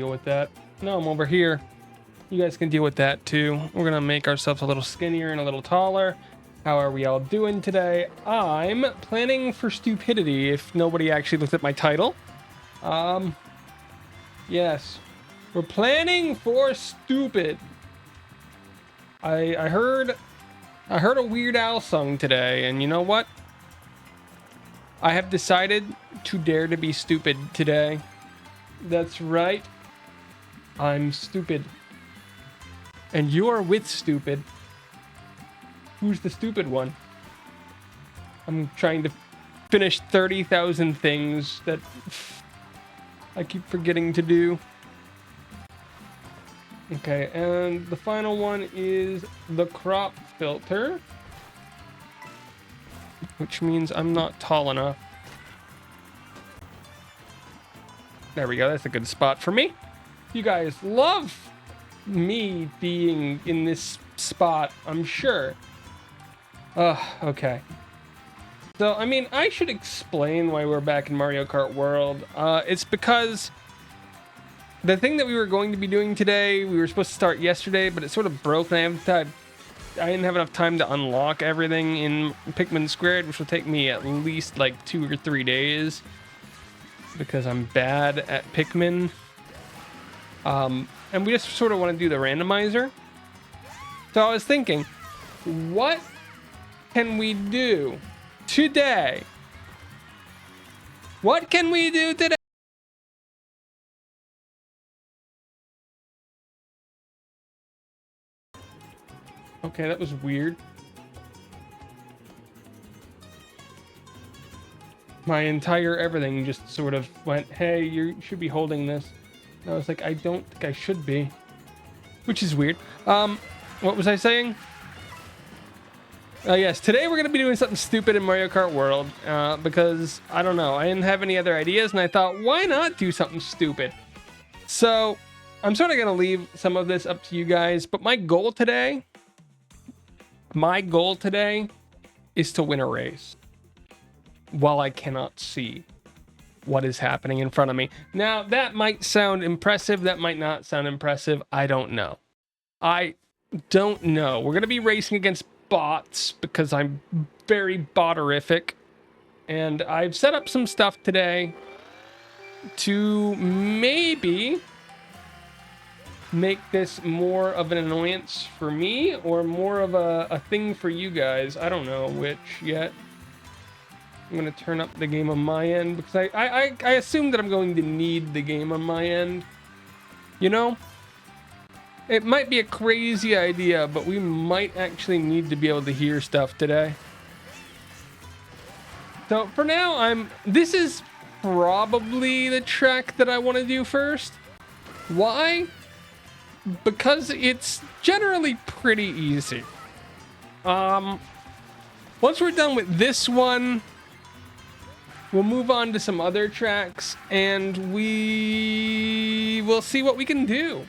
deal with that. No, I'm over here. You guys can deal with that too. We're gonna make ourselves a little skinnier and a little taller. How are we all doing today? I'm planning for stupidity if nobody actually looked at my title. Yes. We're planning for stupid. I heard a Weird Al song today, and you know what? I have decided to dare to be stupid today. That's right. I'm stupid. And you're with stupid. Who's the stupid one? I'm trying to finish 30,000 things that I keep forgetting to do. Okay, and the final one is the crop filter, which means I'm not tall enough. There we go, that's a good spot for me. You guys love me being in this spot, I'm sure. Okay. So, I mean, I should explain why we're back in Mario Kart World. It's because the thing that we were going to be doing today, we were supposed to start yesterday, but it sort of broke, and I didn't have enough time to unlock everything in Pikmin Squared, which will take me at least like 2 or 3 days because I'm bad at Pikmin. And we just sort of want to do the randomizer. So I was thinking, what can we do today? What can we do today? Okay, that was weird. My entire everything just sort of went, hey, you should be holding this. And I was like, I don't think I should be. Which is weird. What was I saying? Yes, today we're going to be doing something stupid in Mario Kart World. Because, I don't know, I didn't have any other ideas, and I thought, why not do something stupid? So, I'm sort of going to leave some of this up to you guys, but my goal today is to win a race while I cannot see what is happening in front of me. Now, that might sound impressive. That might not sound impressive. I don't know. We're going to be racing against bots because I'm very botterific. And I've set up some stuff today to maybe make this more of an annoyance for me or more of a thing for you guys. I don't know which yet. I'm going to turn up the game on my end because I assume that I'm going to need the game on my end. You know? It might be a crazy idea, but we might actually need to be able to hear stuff today. So for now, this is probably the track that I want to do first. Why? Because it's generally pretty easy. Once we're done with this one, we'll move on to some other tracks and we will see what we can do.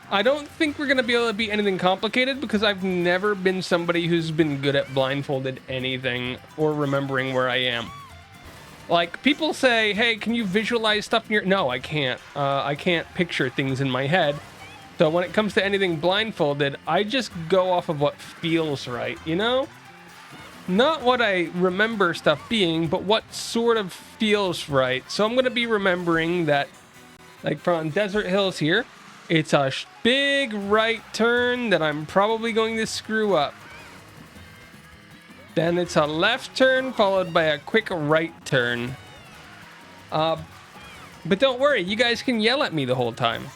I don't think we're going to be able to beat anything complicated because I've never been somebody who's been good at blindfolded anything or remembering where I am. Like, people say, hey, can you visualize stuff in your... No, I can't. I can't picture things in my head. So when it comes to anything blindfolded, I just go off of what feels right, you know? Not what I remember stuff being, but what sort of feels right. So I'm going to be remembering that, like, from Desert Hills here, it's a big right turn that I'm probably going to screw up. Then it's a left turn followed by a quick right turn. But don't worry, you guys can yell at me the whole time.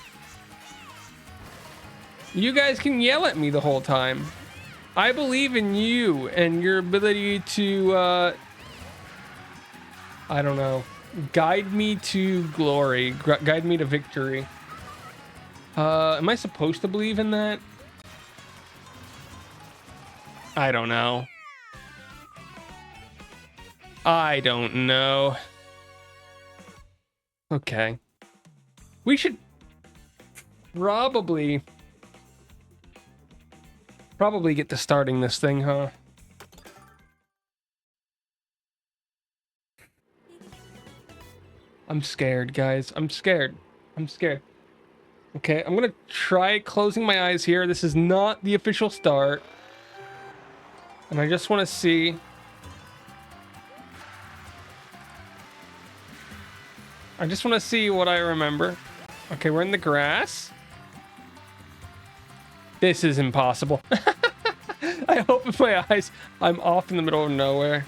You guys can yell at me the whole time. I believe in you and your ability to, I don't know, guide me to glory, guide me to victory. Am I supposed to believe in that? I don't know. I don't know. Okay. We should probably get to starting this thing, huh? I'm scared, guys. I'm scared. I'm scared. Okay, I'm gonna try closing my eyes here. This is not the official start. And I just want to see. I just want to see what I remember. Okay, we're in the grass. This is impossible. I open my eyes. I'm off in the middle of nowhere.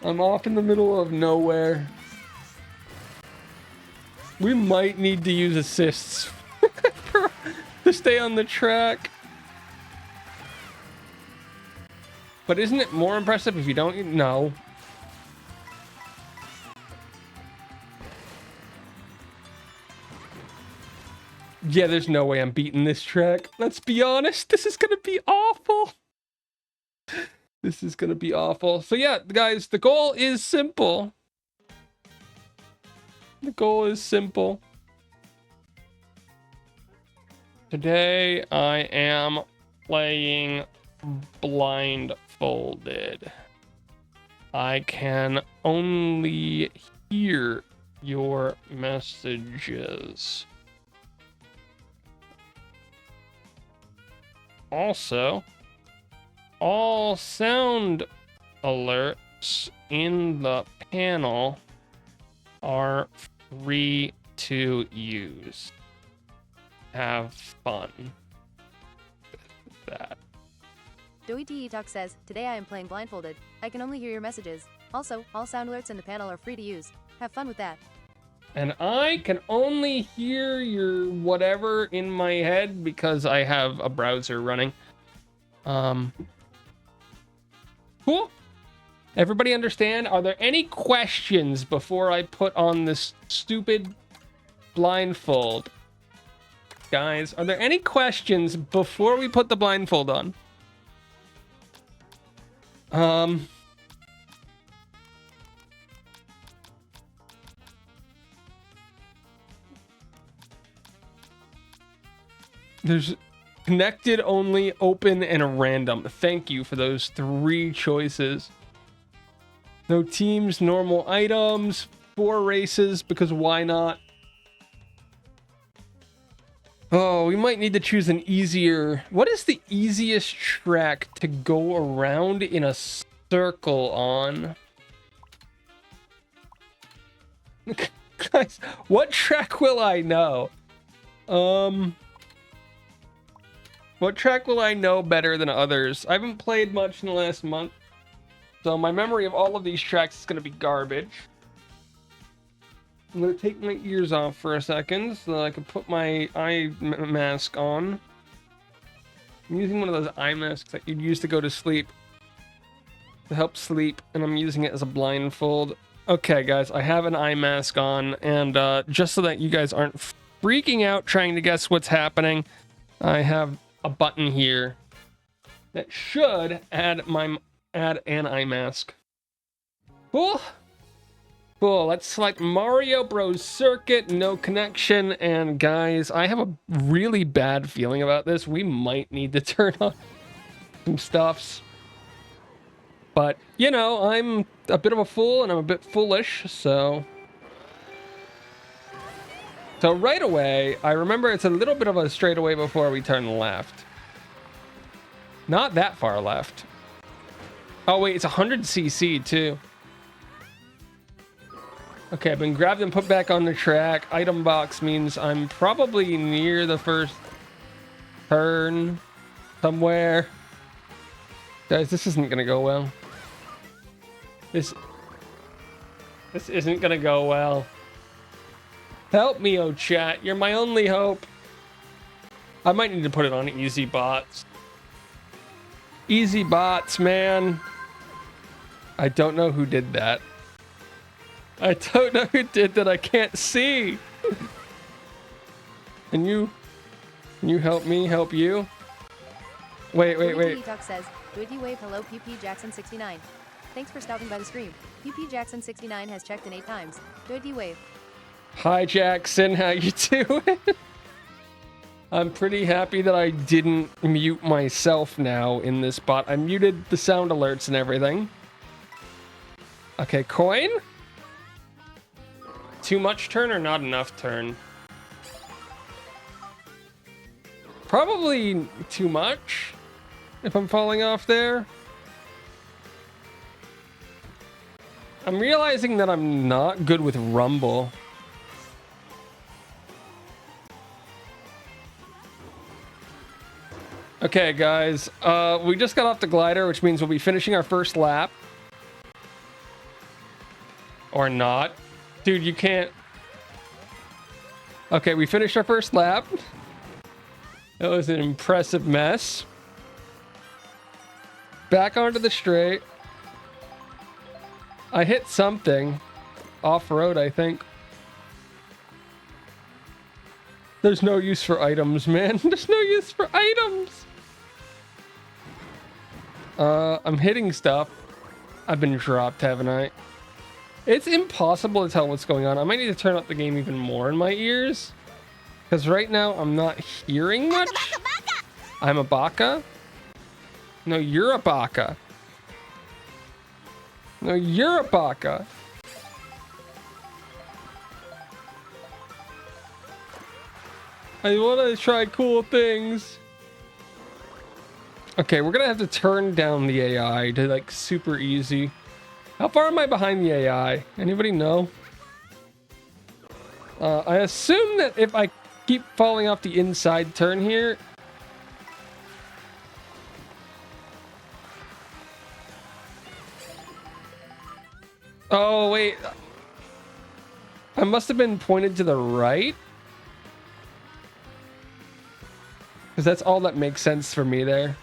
I'm off in the middle of nowhere. We might need to use assists to stay on the track. But isn't it more impressive if you don't? No. Yeah, there's no way I'm beating this track. Let's be honest. This is going to be awful. This is going to be awful. So yeah, guys, the goal is simple. The goal is simple. Today, I am playing blindfolded. I can only hear your messages. Also, all sound alerts in the panel are free to use. Have fun with that. Doey TE Talk says, today I am playing blindfolded. I can only hear your messages. Also, all sound alerts in the panel are free to use. Have fun with that. And I can only hear your whatever in my head because I have a browser running. Cool. Everybody understand? Are there any questions before I put on this stupid blindfold? Guys, are there any questions before we put the blindfold on? There's connected, only, open, and random. Thank you for those 3 choices. No teams, normal items, 4 races, because why not? Oh, we might need to choose an easier... What is the easiest track to go around in a circle on? Guys, what track will I know? What track will I know better than others? I haven't played much in the last month, so my memory of all of these tracks is going to be garbage. I'm going to take my ears off for a second so that I can put my eye mask on. I'm using one of those eye masks that you'd use to go to sleep, to help sleep, and I'm using it as a blindfold. Okay, guys, I have an eye mask on, and just so that you guys aren't freaking out trying to guess what's happening, I have a button here that should add an eye mask. Cool. Cool. Let's select Mario Bros. Circuit, no connection, and guys, I have a really bad feeling about this. We might need to turn on some stuffs. But, you know, I'm a bit of a fool and I'm a bit foolish, so... So right away, I remember it's a little bit of a straightaway before we turn left. Not that far left. Oh wait, it's 100cc too. Okay, I've been grabbed and put back on the track. Item box means I'm probably near the first turn somewhere. Guys, this isn't gonna go well. This isn't gonna go well. Help me, oh chat. You're my only hope. I might need to put it on easy bots. Easy bots, man. I don't know who did that. I don't know who did that. I can't see. Can you help me help you? Wait. Talk says, Doity Wave hello PP Jackson 69. Thanks for stopping by the stream. PP Jackson 69 has checked in 8 times. Doity Wave. Hi Jackson, how you doing? I'm pretty happy that I didn't mute myself now in this bot. I muted the sound alerts and everything. Okay, coin? too much turn or not enough turn? Probably too much if I'm falling off there. I'm realizing that I'm not good with rumble. Okay, guys, we just got off the glider, which means we'll be finishing our first lap. Or not. Dude, you can't... Okay, we finished our first lap. That was an impressive mess. Back onto the straight. I hit something. Off-road, I think. There's no use for items, man. There's no use for items. I'm hitting stuff. I've been dropped, haven't I? It's impossible to tell what's going on. I might need to turn up the game even more in my ears. Because right now, I'm not hearing much. I'm a baka. No, you're a baka. No, you're a baka. I want to try cool things. Okay, we're gonna have to turn down the AI to like super easy. How far am I behind the AI? Anybody know? I assume that if I keep falling off the inside turn here... Oh, wait. I must have been pointed to the right. Because that's all that makes sense for me there.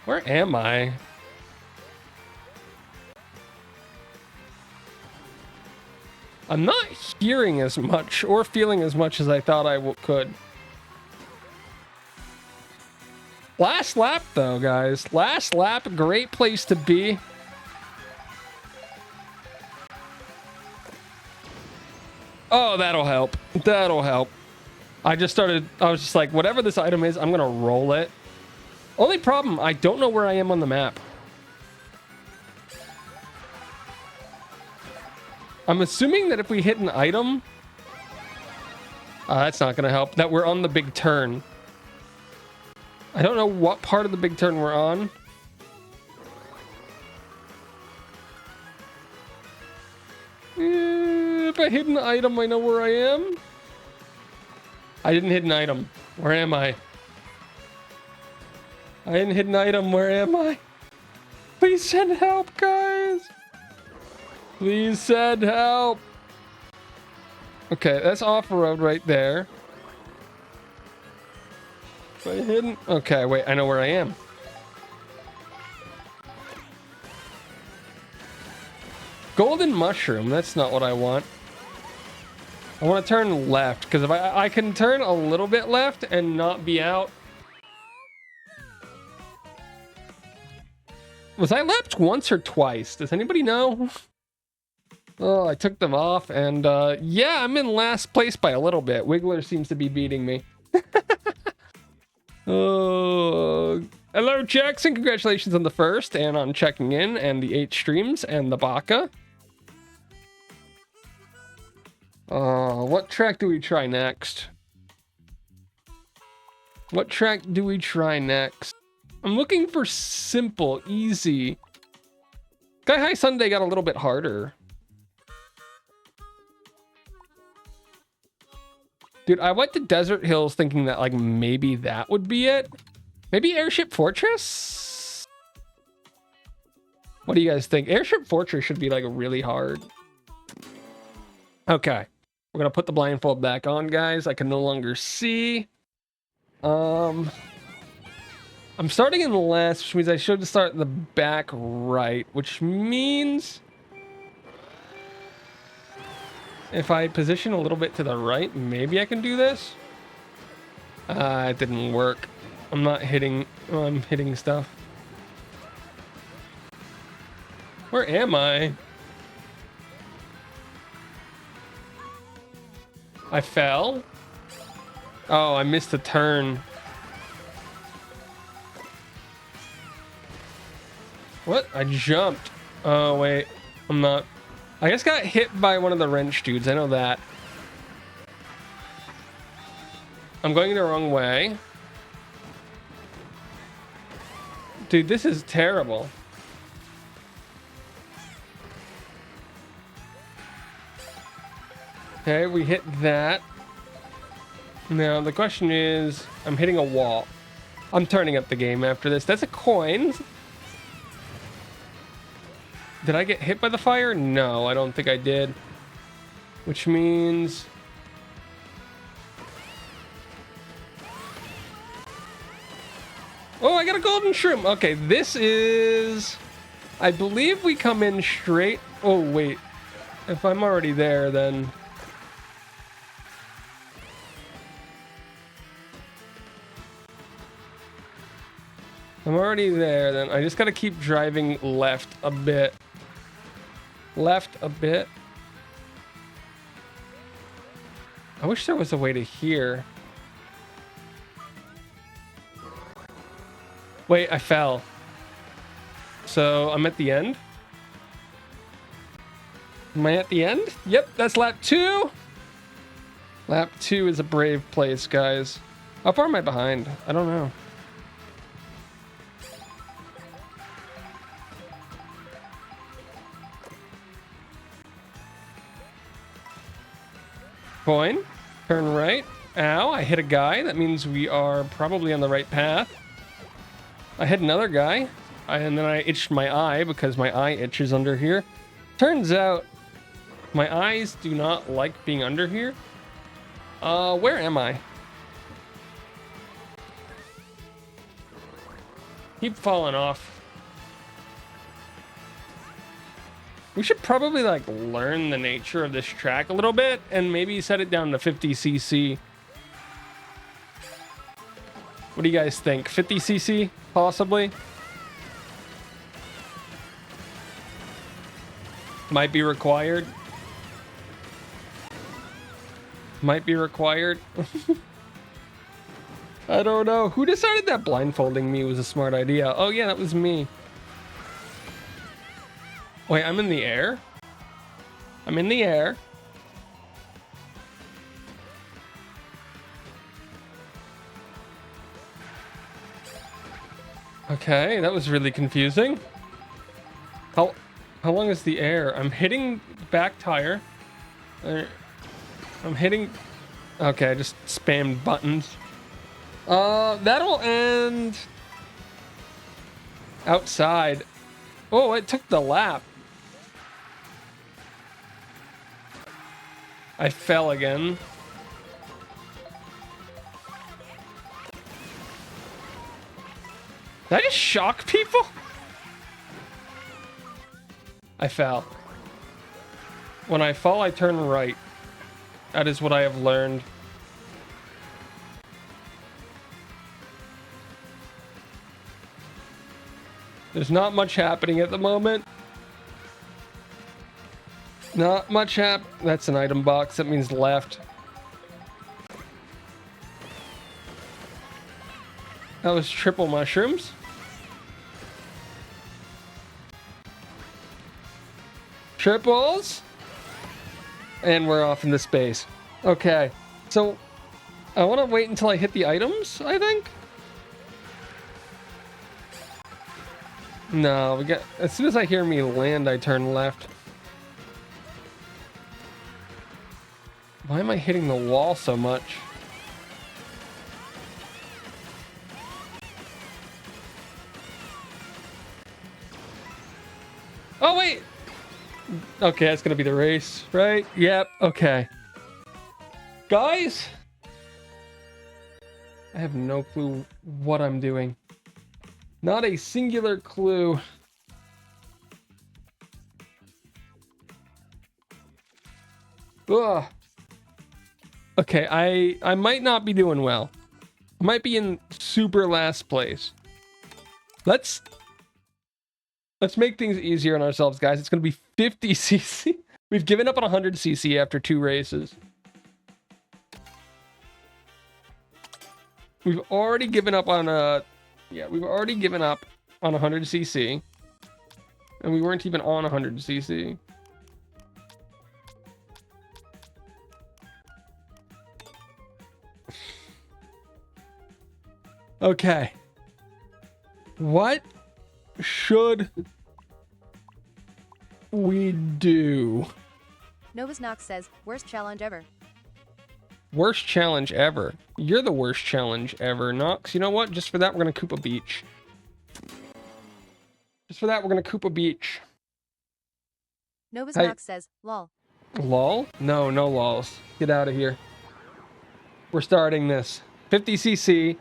Where am I? I'm not hearing as much or feeling as much as I thought I could. Last lap though, guys. Last lap, great place to be. Oh, that'll help. That'll help. I was just like, whatever this item is, I'm gonna roll it. Only problem, I don't know where I am on the map. I'm assuming that if we hit an item... that's not gonna help. That we're on the big turn. I don't know what part of the big turn we're on. If I hit an item, I know where I am. I didn't hit an item. Where am I? I didn't hit an item. Where am I? Please send help, guys. Please send help. Okay, that's off-road right there. I hidden. Okay, wait, I know where I am. Golden mushroom, that's not what I want. I want to turn left, because if I can turn a little bit left and not be out. Was I lapped once or twice? Does anybody know? Oh, I took them off, and yeah, I'm in last place by a little bit. Wiggler seems to be beating me. Oh, hello, Jackson. Congratulations on the first and on checking in and the 8 streams and the baka. What track do we try next? What track do we try next? I'm looking for simple, easy. Sky High Sunday got a little bit harder. Dude, I went to Desert Hills thinking that, like, maybe that would be it. Maybe Airship Fortress? What do you guys think? Airship Fortress should be, like, really hard. Okay. We're gonna put the blindfold back on, guys. I can no longer see. I'm starting in the last, which means I should start in the back right, which means... if I position a little bit to the right, maybe I can do this. It didn't work. I'm not hitting... oh, I'm hitting stuff. Where am I? I fell? Oh, I missed a turn. What? I jumped. Oh, wait. I'm not... I just got hit by one of the wrench dudes. I know that. I'm going the wrong way. Dude, this is terrible. Okay, we hit that. Now, the question is... I'm hitting a wall. I'm turning up the game after this. That's a coin. Did I get hit by the fire? No, I don't think I did. Which means... Oh, I got a golden shroom. Okay, this is... I believe we come in straight... Oh, wait. If I'm already there, then... I'm already there, then I just gotta keep driving left a bit. Left a bit. I wish there was a way to here. Wait, I fell. So I'm at the end? Am I at the end? Yep, that's lap 2. Lap 2 is a brave place, guys. How far am I behind? I don't know. Coin. Turn right. Ow, I hit a guy. That means we are probably on the right path. I hit another guy. And then I itched my eye because my eye itches under here. Turns out my eyes do not like being under here. Where am I? Keep falling off. We should probably like learn the nature of this track a little bit and maybe set it down to 50cc. What do you guys think? 50cc, possibly? Might be required. Might be required. I don't know. Who decided that blindfolding me was a smart idea? Oh yeah, that was me. Wait, I'm in the air? I'm in the air. Okay, that was really confusing. How long is the air? I'm hitting back tire. I'm hitting... Okay, I just spammed buttons. That'll end... outside. Oh, it took the lap. I fell again. Did I just shock people? I fell. When I fall, I turn right. That is what I have learned. There's not much happening at the moment. Not much That's an item box. That means left. That was triple mushrooms. Triples. And we're off into space. Okay. So, I want to wait until I hit the items, I think. No, we got... As soon as I hear me land, I turn left. Why am I hitting the wall so much? Oh, wait! Okay, that's gonna be the race, right? Yep, okay. Guys! I have no clue what I'm doing. Not a singular clue. Ugh. Okay, I might not be doing well. I might be in super last place. Let's make things easier on ourselves, guys. It's going to be 50cc. We've given up on 100cc after 2 races. We've already given up on we've already given up on 100cc. And we weren't even on 100cc. Okay. What should we do? Novus Knox says, worst challenge ever. Worst challenge ever. You're the worst challenge ever, Nox. You know what? Just for that, we're going to Koopa Beach. Just for that, we're going to Koopa Beach. Novus Hey. Knox says, lol. Lol? No, no lols. Get out of here. We're starting this. 50cc.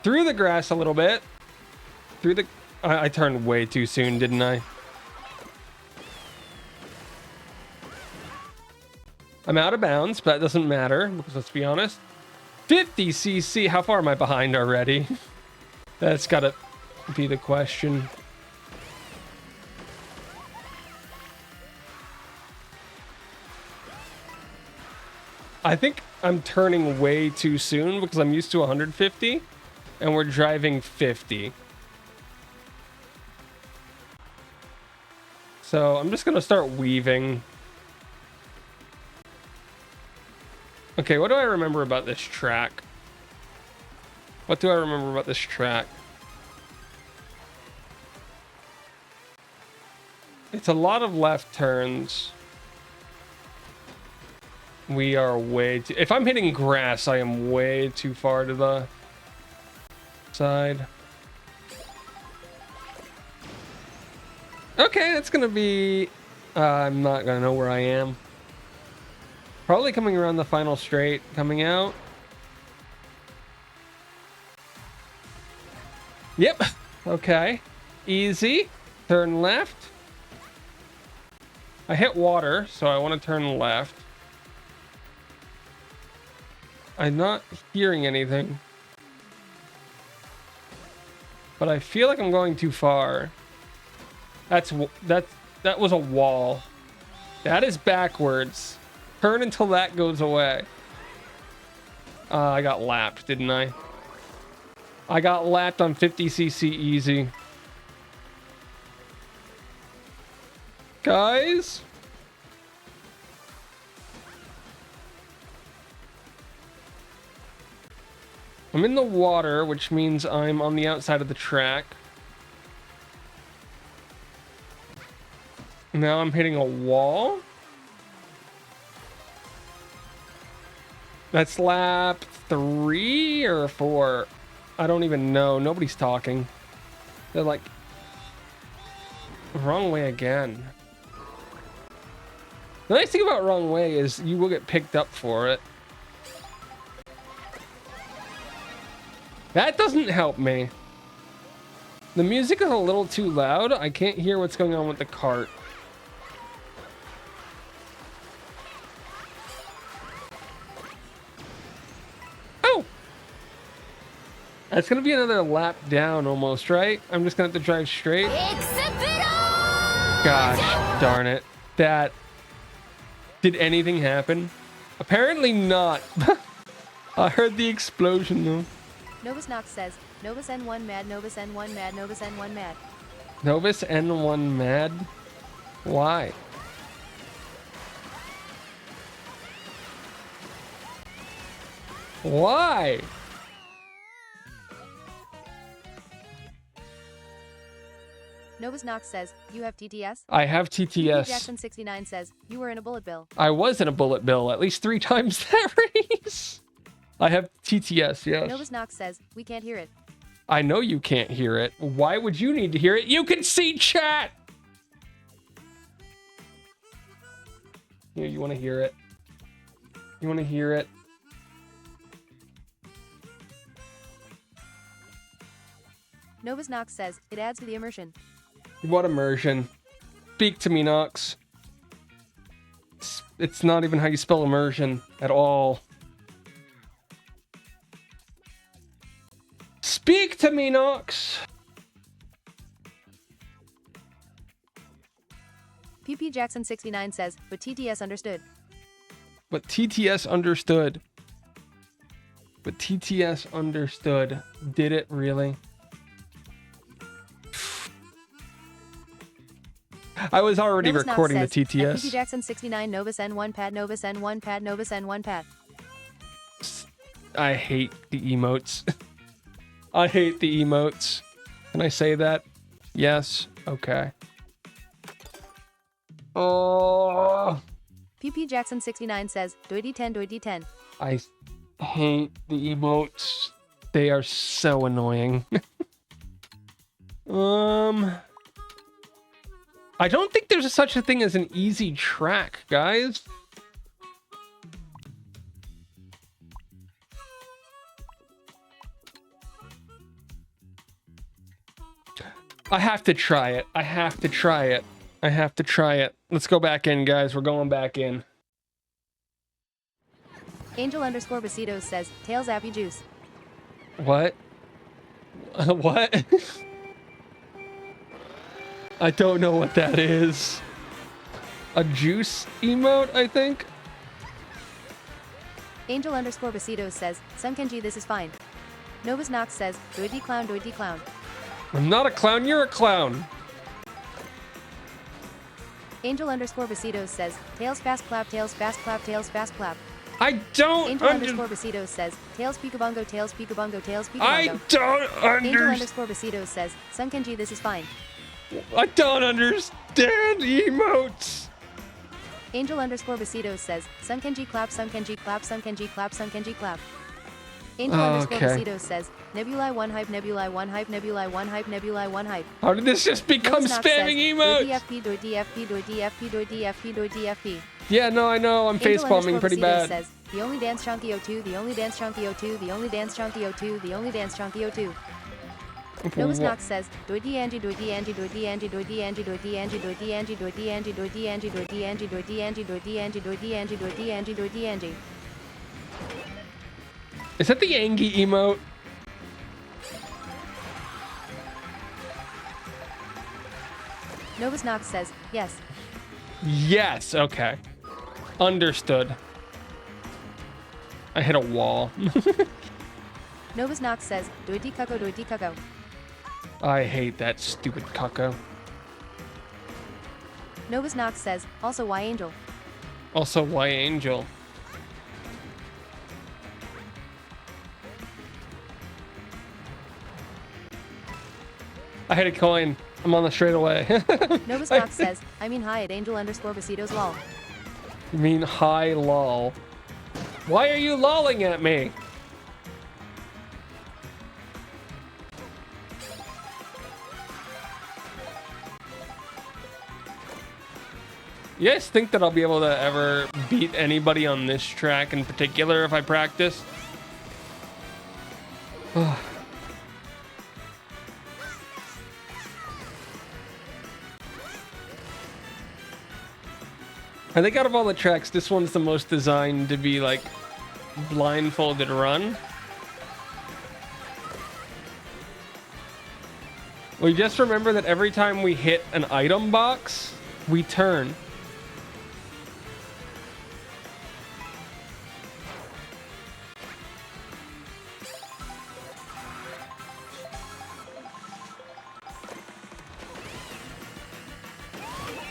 Through the grass a little bit. Through the... I turned way too soon, didn't I? I'm out of bounds, but that doesn't matter, because let's be honest. 50cc, how far am I behind already? That's gotta be the question. I think I'm turning way too soon because I'm used to 150 and we're driving 50. So I'm just gonna start weaving. Okay, what do I remember about this track? What do I remember about this track? It's a lot of left turns. We are way too... If I'm hitting grass, I am way too far to the side. Okay, that's gonna be... I'm not gonna know where I am. Probably coming around the final straight, coming out. Yep. Okay. Easy. Turn left. I hit water, so I want to turn left. I'm not hearing anything. But I feel like I'm going too far. That was a wall. That is backwards. Turn until that goes away. I got lapped, didn't I? I got lapped on 50cc easy. Guys? I'm in the water, which means I'm on the outside of the track. Now I'm hitting a wall. That's lap 3 or 4. I don't even know. Nobody's talking. They're like, wrong way again. The nice thing about wrong way is you will get picked up for it. That doesn't help me. The music is a little too loud. I can't hear what's going on with the cart. Oh! That's gonna be another lap down almost, right? I'm just gonna have to drive straight. Gosh darn it. That... Did anything happen? Apparently not. I heard the explosion though. Novus Knox says, Novus N1 mad, Novus N1 mad, Novus N1 mad. Novus N1 mad? Why? Why? Novus Knox says, you have TTS? I have TTS. Jackson69 says, you were in a bullet bill. I was in a bullet bill at least 3 times that race. I have TTS, yes. Novus Knox says, we can't hear it. I know you can't hear it. Why would you need to hear it? You can see chat! Here, you want to hear it? You want to hear it? Novus Knox says, it adds to the immersion. What immersion? Speak to me, Nox. It's not even how you spell immersion at all. Speak to me, Nox! PP Jackson69 says, but TTS understood. But TTS understood. But TTS understood. Did it really? I was already Novus recording Knox the says, TTS. FPP Jackson 69 Novus N1 pad Novus N1 pad Novus N1 pad. I hate the emotes. I hate the emotes. Can I say that? Yes. Okay. Oh. PP Jackson 69 says, Doi D10 Doi D10. I hate the emotes. They are so annoying. I don't think there's such a thing as an easy track, guys. I have to try it. I have to try it. I have to try it. Let's go back in, guys. We're going back in. Angel underscore Besitos says, Tails Appy Juice. What? What? I don't know what that is. A juice emote, I think? Angel underscore Besitos says, Sun Kenji, this is fine. Novus Knox says, Doi D Clown Doi D Clown. I'm not a clown, you're a clown. Angel underscore Besitos says, Tails fast clap, Tails fast clap, Tails fast clap. I don't Angel underscore Besitos says, Tails Peekabongo, Tails Peekabongo, Tails Peekabongo. I don't Angel understand. underscore Besitos says, Sun Kenji, this is fine. I don't understand emotes. Angel underscore Besitos says, Sun Kenji clap, Sun Kenji clap, Sun Kenji clap, Sun Kenji clap. Angel underscore Besitos says, Nebulae 1 hype, Nebulae 1 hype, Nebulae 1 hype, Nebulae 1 hype. How did this just become Novus Knox spamming emotes? Doi DFP, Doi DFP, Doi DFP, Doi DFP. Yeah, no, I know. I'm face palming pretty bad. Says, the only dance chunky O2, the only dance chunky O2, the only dance chunky O2, the only dance chunky O2. Novus Knox says, Doi D Angie, Doi D Angie, Doi D Angie, Doi D Angie, Doi D Angie, Doi D Angie, Doi D Angie, Doi D Angie, Doi D Angie, Doi D Angie, Doi D Angie, Doi D Angie, Doi D Angie, Doi D Angie. Is that the Angie emote? Novus Knox says, yes. Yes, okay. Understood. I hit a wall. Novus Knox says, Doi D Cucko, Doi D Cucko. I hate that stupid cucko. Novus Knox says, also why Angel? Also, why Angel? I hit a coin. I'm on the straightaway. Novus Knox says, I mean hi at Angel underscore Besitos lol. You mean hi lol. Why are you lolling at me? You guys think that I'll be able to ever beat anybody on this track in particular if I practice? I think out of all the tracks, this one's the most designed to be like blindfolded run. We just remember that every time we hit an item box, we turn.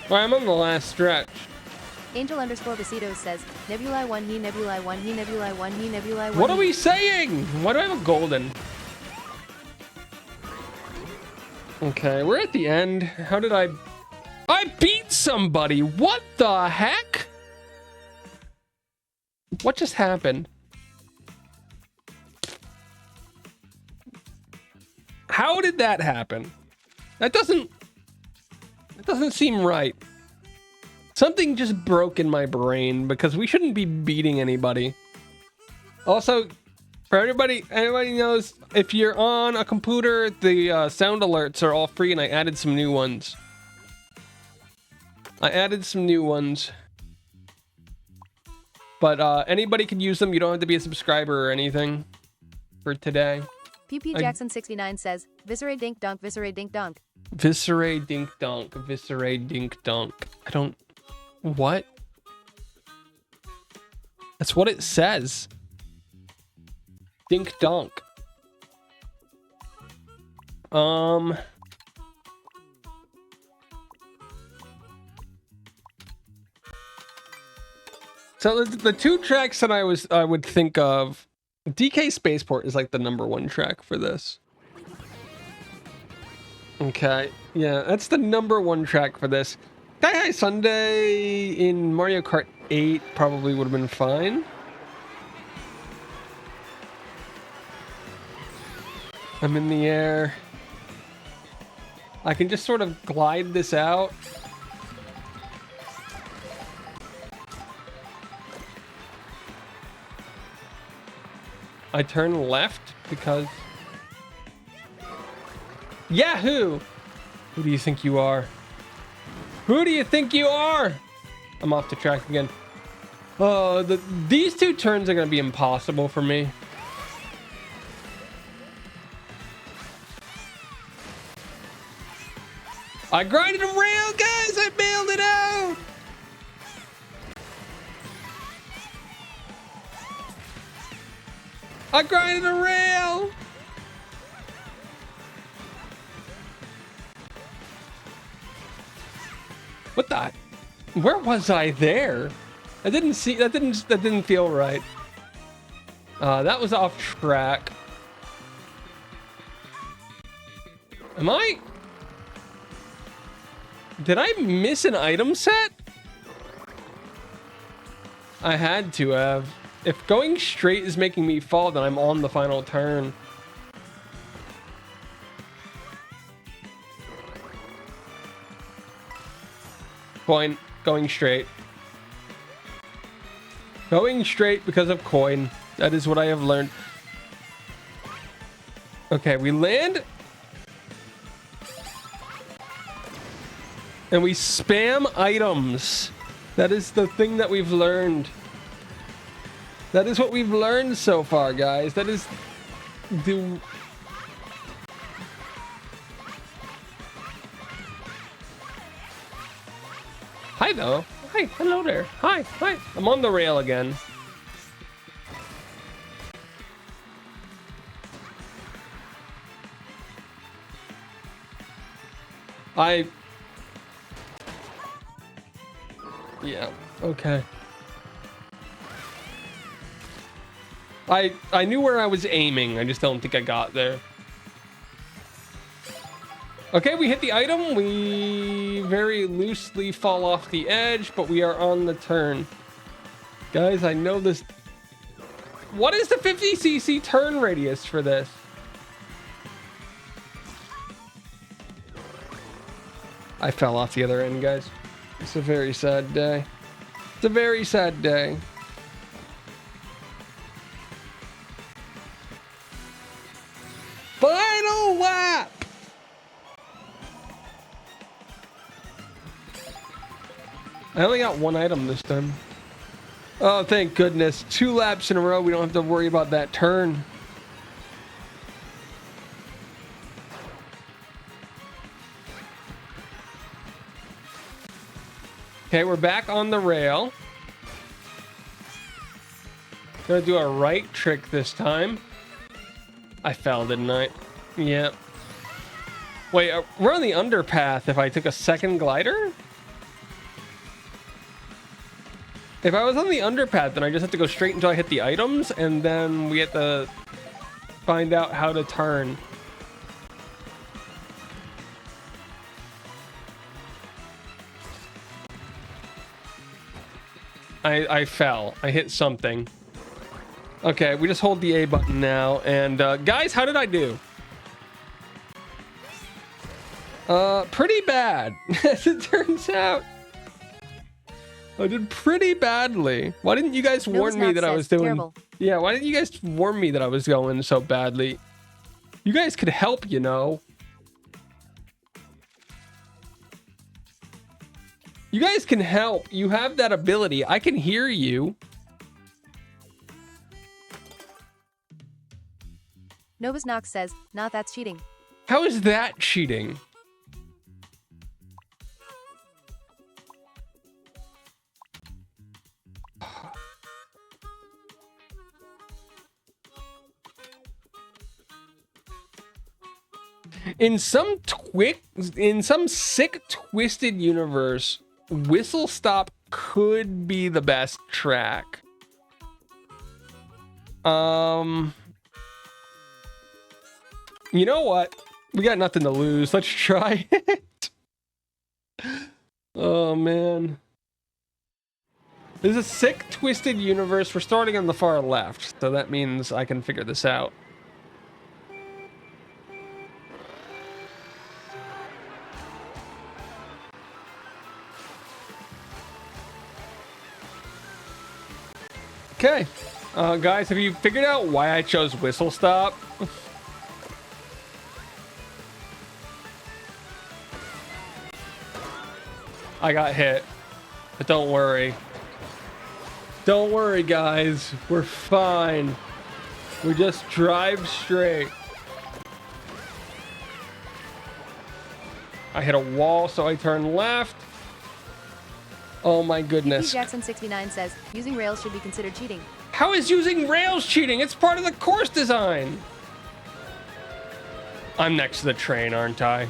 Well, I'm on the last stretch. Angel underscore Besitos says, Nebulae 1 he, Nebulae 1 he, Nebulae 1 he, Nebulae 1 What he. are we saying? Why do I have a golden? Okay, we're at the end. How did I beat somebody? What the heck? What just happened? How did that happen? That doesn't seem right. Something just broke in my brain because we shouldn't be beating anybody. Also, for anybody knows, if you're on a computer, the sound alerts are all free, and I added some new ones. But anybody can use them. You don't have to be a subscriber or anything for today. PP Jackson 69 says, Viscerae dink dunk, Viscerae dink dunk. Viscerae dink donk, Viscerae dink donk. I don't... What? That's what it says. Dink donk. So the two tracks that I would think of, DK Spaceport is like the #1 track for this. Okay, yeah, that's the #1 track for this. Sky High Sunday in Mario Kart 8 probably would have been fine. I'm in the air. I can just sort of glide this out. I turn left because... Yahoo! Who do you think you are? Who do you think you are? I'm off the track again. These two turns are going to be impossible for me. I grinded a rail, guys! I bailed it out! I grinded a rail! What the? Where was I there? I didn't see. That didn't feel right. That was off track. Am I? Did I miss an item set? I had to have. If going straight is making me fall, then I'm on the final turn. Coin. Going straight. Going straight because of coin. That is what I have learned. Okay, we land. And we spam items. That is the thing that we've learned. That is what we've learned so far, guys. That is the... Hi, though. Hi, hello there. Hi, hi. I'm on the rail again. Yeah, okay. I knew where I was aiming. I just don't think I got there. Okay, we hit the item. We very loosely fall off the edge, but we are on the turn. Guys, I know this. What is the 50cc turn radius for this? I fell off the other end, guys. It's a very sad day. It's a very sad day. Final lap! I only got one item this time. Oh, thank goodness. 2 laps in a row. We don't have to worry about that turn. Okay, we're back on the rail. Gonna do a right trick this time. I fell, didn't I? Yep. Wait, we're on the underpath if I took a second glider? If I was on the underpath, then I just have to go straight until I hit the items, and then we have to find out how to turn. I fell. I hit something. Okay, we just hold the A button now. And guys, how did I do? Pretty bad, as it turns out. I did pretty badly. Why didn't you guys warn me that I was doing... Terrible. Yeah, why didn't you guys warn me that I was going so badly? You guys could help, you know. You guys can help. You have that ability. I can hear you. Nova's Knox says, "Not that's cheating." How is that cheating? In some sick, twisted universe, Whistle Stop could be the best track. You know what? We got nothing to lose. Let's try it. Oh, man. There's a sick, twisted universe. We're starting on the far left, so that means I can figure this out. Okay. Guys, have you figured out why I chose Whistle Stop? I got hit, but don't worry. Don't worry, guys. We're fine. We just drive straight. I hit a wall, so I turn left. Oh my goodness. Jackson69 says, using rails should be considered cheating. How is using rails cheating? It's part of the course design. I'm next to the train, aren't I?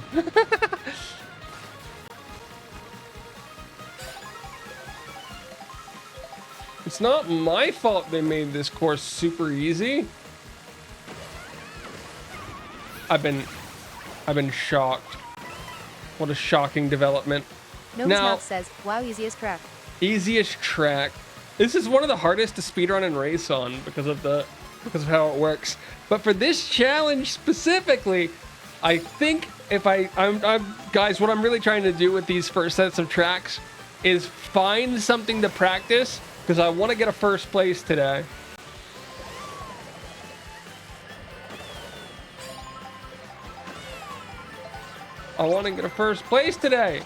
It's not my fault they made this course super easy. I've been shocked. What a shocking development. Now says, wow, easiest track. Easiest track. This is one of the hardest to speedrun and race on because of how it works. But for this challenge specifically, I think if guys, what I'm really trying to do with these first sets of tracks is find something to practice, because I want to get a first place today. I want to get a first place today.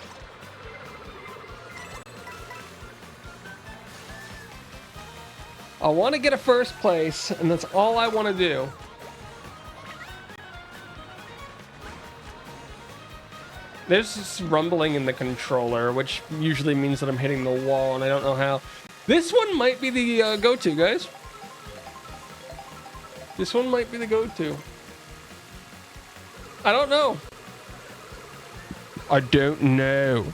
I want to get a first place, and that's all I want to do. There's this rumbling in the controller, which usually means that I'm hitting the wall, and I don't know how. This one might be the go-to, guys. This one might be the go-to. I don't know. I don't know.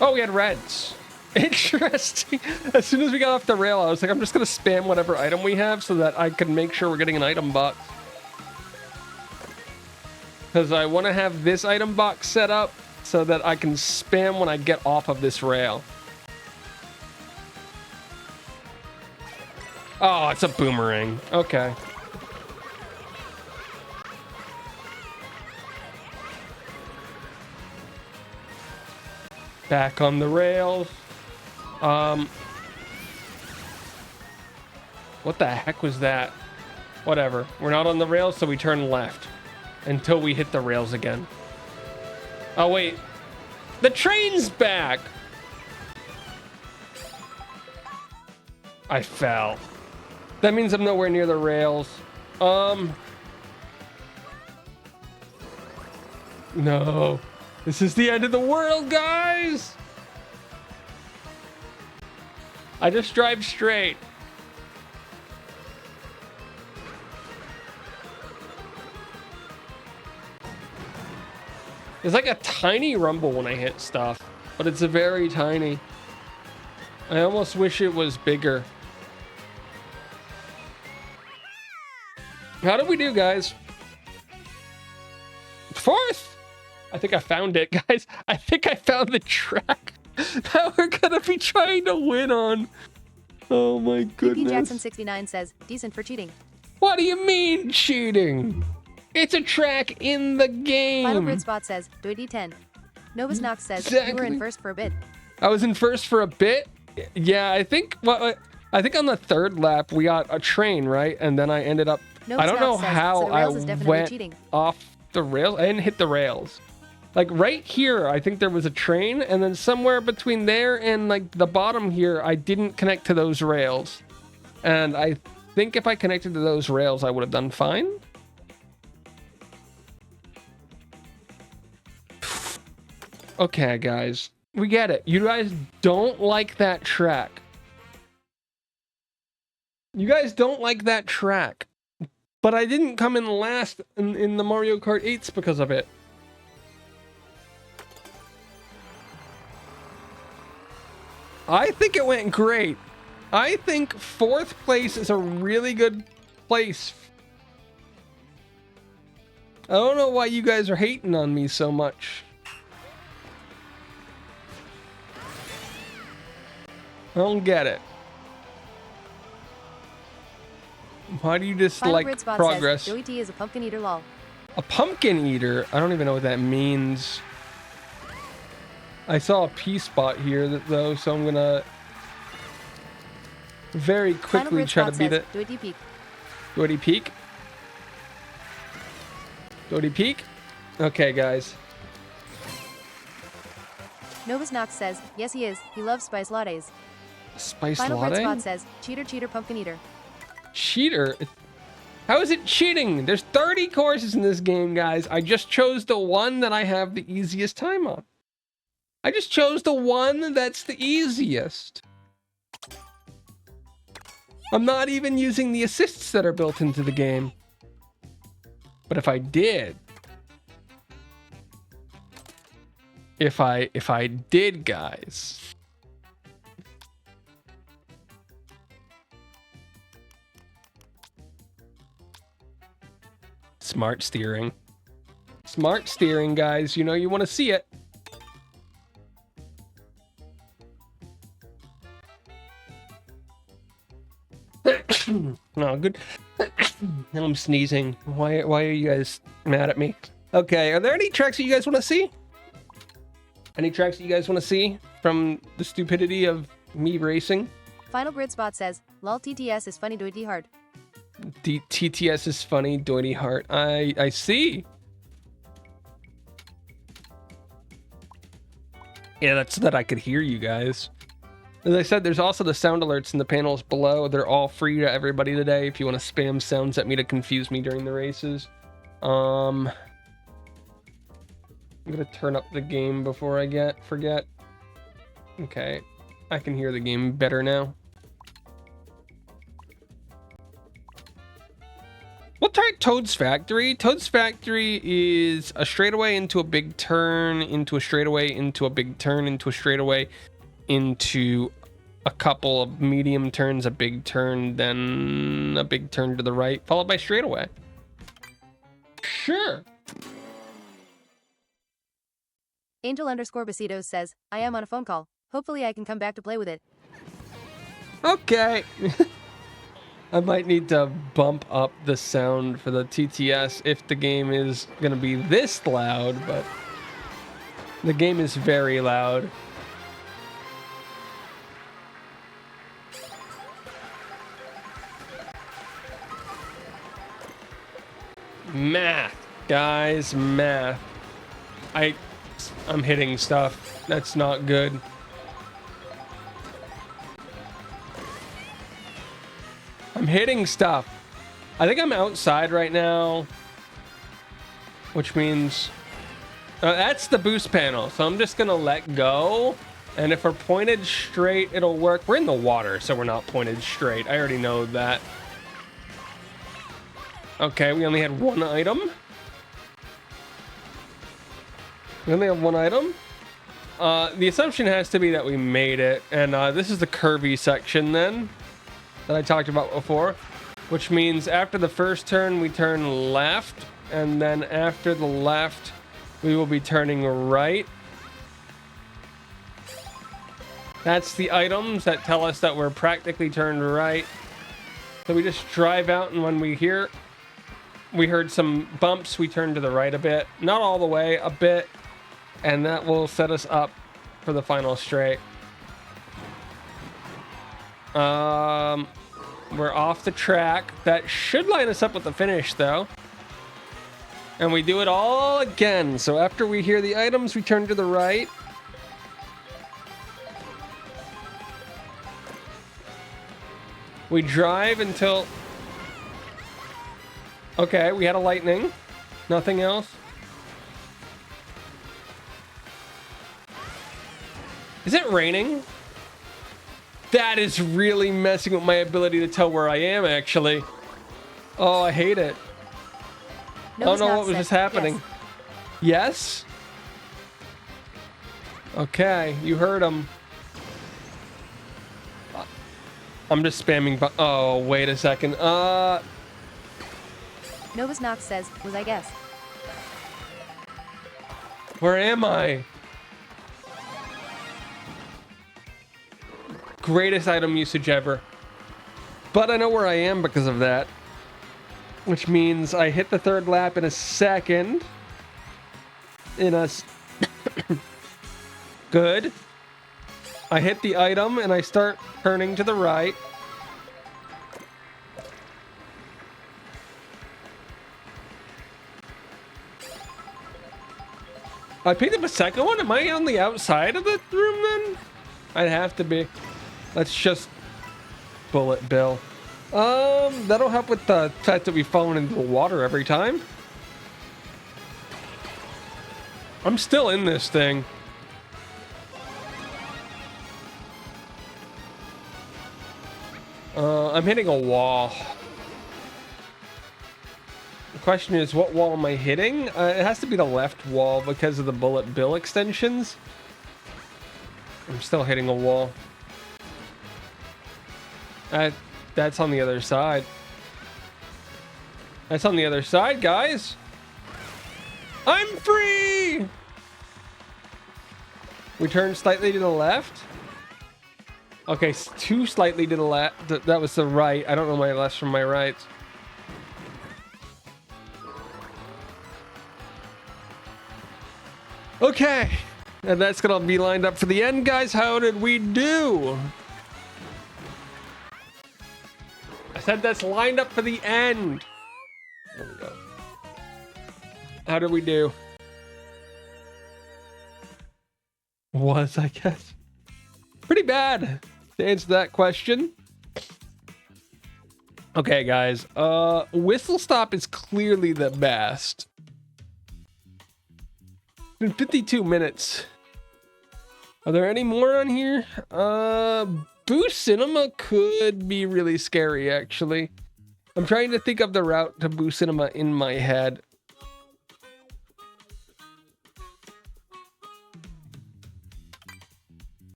Oh, we had reds. Interesting. As soon as we got off the rail, I was like, I'm just going to spam whatever item we have so that I can make sure we're getting an item box. Because I want to have this item box set up so that I can spam when I get off of this rail. Oh, it's a boomerang. Okay. Back on the rails. What the heck was that? Whatever. We're not on the rails, so we turn left until we hit the rails again. Oh, wait. The train's back! I fell. That means I'm nowhere near the rails. No. This is the end of the world, guys! I just drive straight. It's like a tiny rumble when I hit stuff, but it's a very tiny. I almost wish it was bigger. How did we do, guys? Fourth! I think I found it, guys. I think I found the track that we're gonna be trying to win on. Oh my goodness. Jackson69 says, decent for cheating. What do you mean cheating? It's a track in the game. Final Grid Spot says, D10. Novus Knox says, exactly. You were in first for a bit. I was in first for a bit? Yeah, I think on the third lap we got a train, right? And then I ended up, I don't know how I went off the rails. I didn't hit the rails. Like right here, I think there was a train, and then somewhere between there and like the bottom here, I didn't connect to those rails. And I think if I connected to those rails, I would have done fine. Okay, guys, we get it. You guys don't like that track. You guys don't like that track. But I didn't come in last in the Mario Kart 8s because of it. I think it went great. I think 4th place is a really good place. I don't know why you guys are hating on me so much. I don't get it. Why do you dislike progress? Joey T is a pumpkin eater, lol. A pumpkin eater? I don't even know what that means. I saw a P spot here though, so I'm gonna very quickly try to beat it. Doity peak. Doity peak? Doity peak? Okay, guys. Novus Knox says, yes he is. He loves spice lattes. Spice Final latte? Red Spot says, cheater, cheater, pumpkin eater. Cheater? How is it cheating? There's 30 courses in this game, guys. I just chose the one that I have the easiest time on. I just chose the one that's the easiest. I'm not even using the assists that are built into the game. But if I did... If I did, guys... Smart steering. Smart steering, guys. You know you want to see it. No, good. I'm sneezing. Why are you guys mad at me? Okay, are there any tracks that you guys want to see? Any tracks that you guys want to see from the stupidity of me racing? Final Grid Spot says, lol TTS is funny doity hard. TTS is funny, doity heart. I see. Yeah, that's so that I could hear you guys. As I said, there's also the sound alerts in the panels below. They're all free to everybody today if you want to spam sounds at me to confuse me during the races. I'm gonna turn up the game before I forget. Okay, I can hear the game better now. We'll try Toad's Factory. Toad's Factory is a straightaway into a big turn, into a straightaway, into a big turn, into a straightaway, into a couple of medium turns, a big turn, then a big turn to the right, followed by straightaway. Sure. Angel_Besitos says, I am on a phone call. Hopefully I can come back to play with it. Okay. I might need to bump up the sound for the TTS if the game is going to be this loud, but the game is very loud. Math, guys, math. I'm hitting stuff. That's not good. I'm hitting stuff. I think I'm outside right now, which means that's the boost panel. So I'm just gonna let go, and if we're pointed straight, it'll work. We're in the water, so we're not pointed straight. I already know that. Okay, we only had one item. We only have one item. The assumption has to be that we made it, and this is the curvy section then that I talked about before, which means after the first turn we turn left, and then after the left we will be turning right. That's the items that tell us that we're practically turned right. So we just drive out, and when we heard some bumps, we turn to the right a bit, not all the way, a bit, and that will set us up for the final straight. We're off the track. That should line us up with the finish, though. And we do it all again. So after we hear the items, we turn to the right. We drive until... Okay, we had a lightning. Nothing else. Is it raining? That is really messing with my ability to tell where I am, actually. Oh, I hate it. I don't know what was just happening. Yes? Okay, you heard him. I'm just spamming. Oh, wait a second. Novus Knox says, was I guess. Where am I? Greatest item usage ever. But I know where I am because of that. Which means I hit the third lap in a second. Good. I hit the item and I start turning to the right. I picked up a second one. Am I on the outside of the room then? I'd have to be. Let's just bullet bill. That'll help with the fact that we've fallen into the water every time. I'm still in this thing. I'm hitting a wall. The question is, what wall am I hitting? It has to be the left wall because of the bullet bill extensions. I'm still hitting a wall. That's on the other side. That's on the other side, guys. I'm free! We turn slightly to the left. Okay, too slightly to the left. That was the right. I don't know my lefts from my rights. Okay. And that's gonna be lined up for the end, guys. How did we do? I said that's lined up for the end. There we go. How did we do? Was, I guess. Pretty bad, to answer that question. Okay, guys. Whistle Stop is clearly the best. It's been 52 minutes. Are there any more on here? Boo Cinema could be really scary, actually. I'm trying to think of the route to Boo Cinema in my head.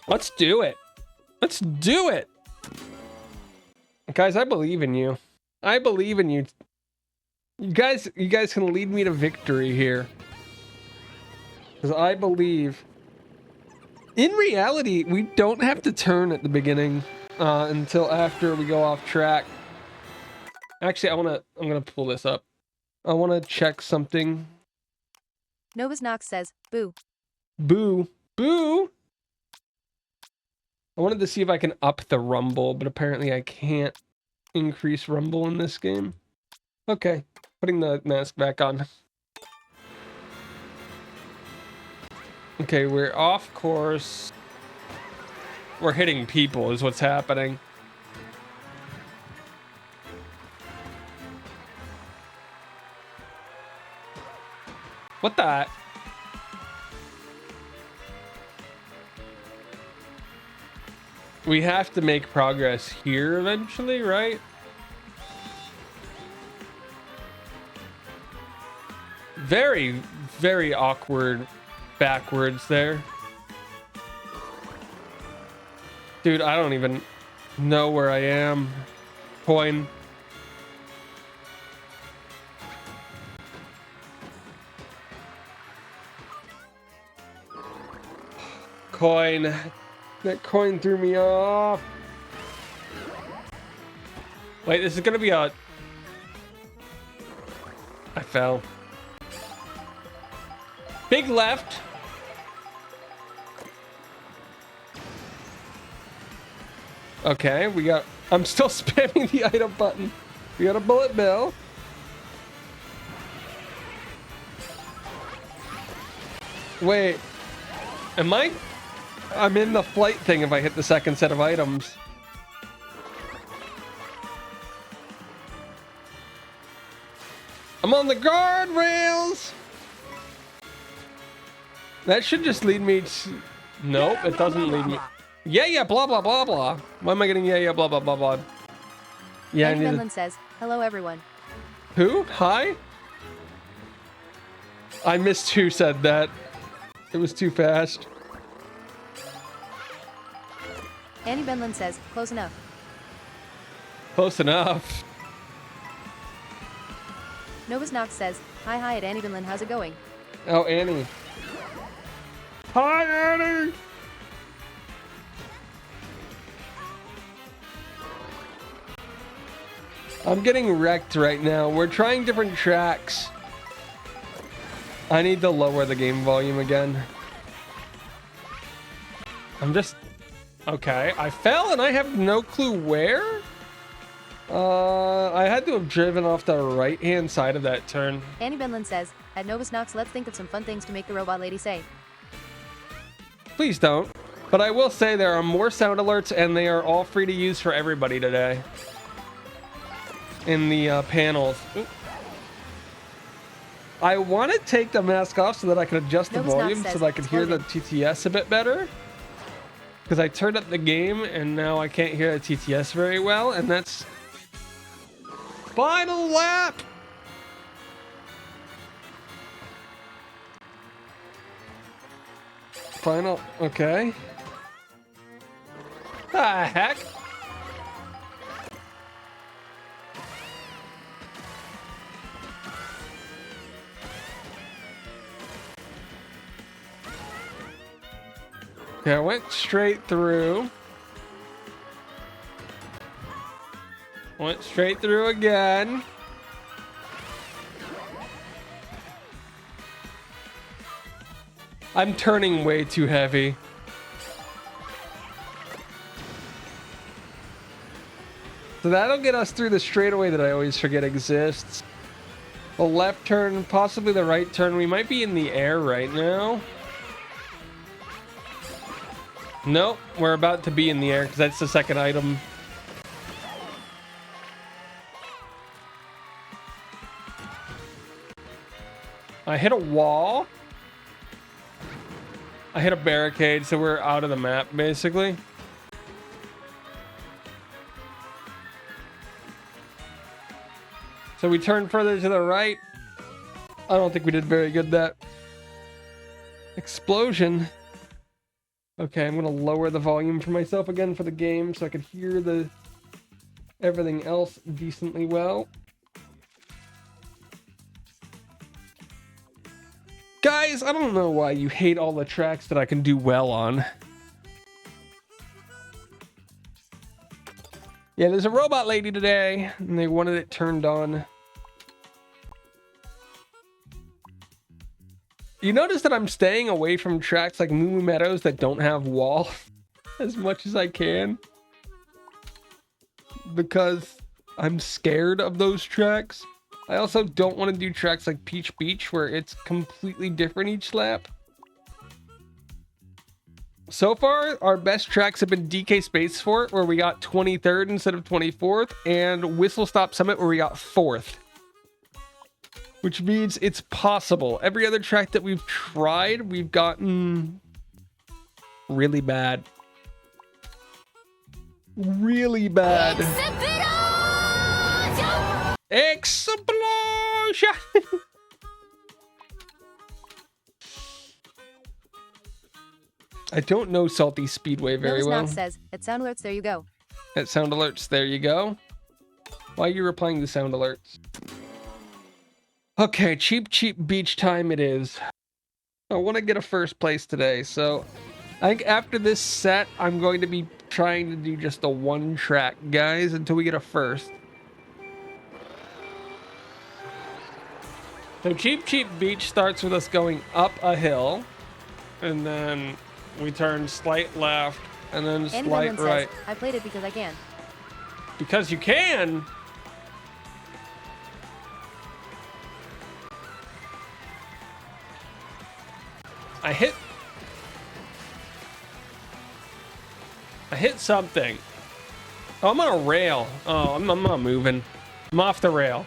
Let's do it. Let's do it. Guys, I believe in you. I believe in you. You guys can lead me to victory here. Because I believe. In reality, we don't have to turn at the beginning until after we go off track. Actually, I'm gonna pull this up. I wanna check something. Novus Knox says, boo. Boo. Boo. I wanted to see if I can up the rumble, but apparently I can't increase rumble in this game. Okay, putting the mask back on. Okay, we're off course. We're hitting people is what's happening. What the? We have to make progress here eventually, right? Very, very awkward backwards there. Dude, I don't even know where I am. Coin. Coin. That coin threw me off. Wait, this is gonna be a... I fell. Big left. Okay, we got... I'm still spamming the item button. We got a bullet bill. Wait. Am I... I'm in the flight thing if I hit the second set of items. I'm on the guardrails! That should just lead me to... Nope, it doesn't lead me... Yeah, blah, blah, blah, blah. Why am I getting yeah, blah, blah, blah, blah? Yeah, Andy Benlin says, hello everyone. Who? Hi? I missed who said that. It was too fast. Andy Benlin says, close enough. Close enough. Novus Knox says, hi at Andy Benlin, how's it going? Oh, Annie. Hi, Annie! I'm getting wrecked right now. We're trying different tracks. I need to lower the game volume again. I'm just... Okay, I fell and I have no clue where? I had to have driven off the right-hand side of that turn. Annie Benlin says, at Novus Knox, let's think of some fun things to make the robot lady say. Please don't. But I will say there are more sound alerts and they are all free to use for everybody today. In the panels. Oop. I want to take the mask off so that I can adjust the volume so that I can hear the TTS a bit better. Because I turned up the game and now I can't hear the TTS very well, and that's... Final lap! Final, okay. Ah, heck. Yeah, I went straight through. Went straight through again. I'm turning way too heavy. So that'll get us through the straightaway that I always forget exists. A left turn, possibly the right turn. We might be in the air right now. Nope, we're about to be in the air because that's the second item. I hit a wall. I hit a barricade, so we're out of the map, basically. So we turn further to the right. I don't think we did very good that. Explosion. Okay, I'm gonna lower the volume for myself again for the game so I can hear the everything else decently well. Guys, I don't know why you hate all the tracks that I can do well on. Yeah, there's a robot lady today, and they wanted it turned on. You notice that I'm staying away from tracks like Moo Moo Meadows that don't have wall as much as I can. Because I'm scared of those tracks. I also don't want to do tracks like Peach Beach where it's completely different each lap. So far, our best tracks have been DK Space Fort where we got 23rd instead of 24th, and Whistle Stop Summit where we got 4th. Which means it's possible. Every other track that we've tried, we've gotten really bad. Really bad. Explosion! I don't know Salty Speedway very well. Knox says, at sound alerts, there you go. At sound alerts, there you go. Why are you replying to sound alerts? Okay, cheap beach time it is. I want to get a first place today, so I think after this set, I'm going to be trying to do just a one track, guys, until we get a first. So cheap beach starts with us going up a hill, and then we turn slight left, and then slight right. Says, I played it because I can. Because you can? I hit something. Oh, I'm on a rail. Oh, I'm not moving. I'm off the rail.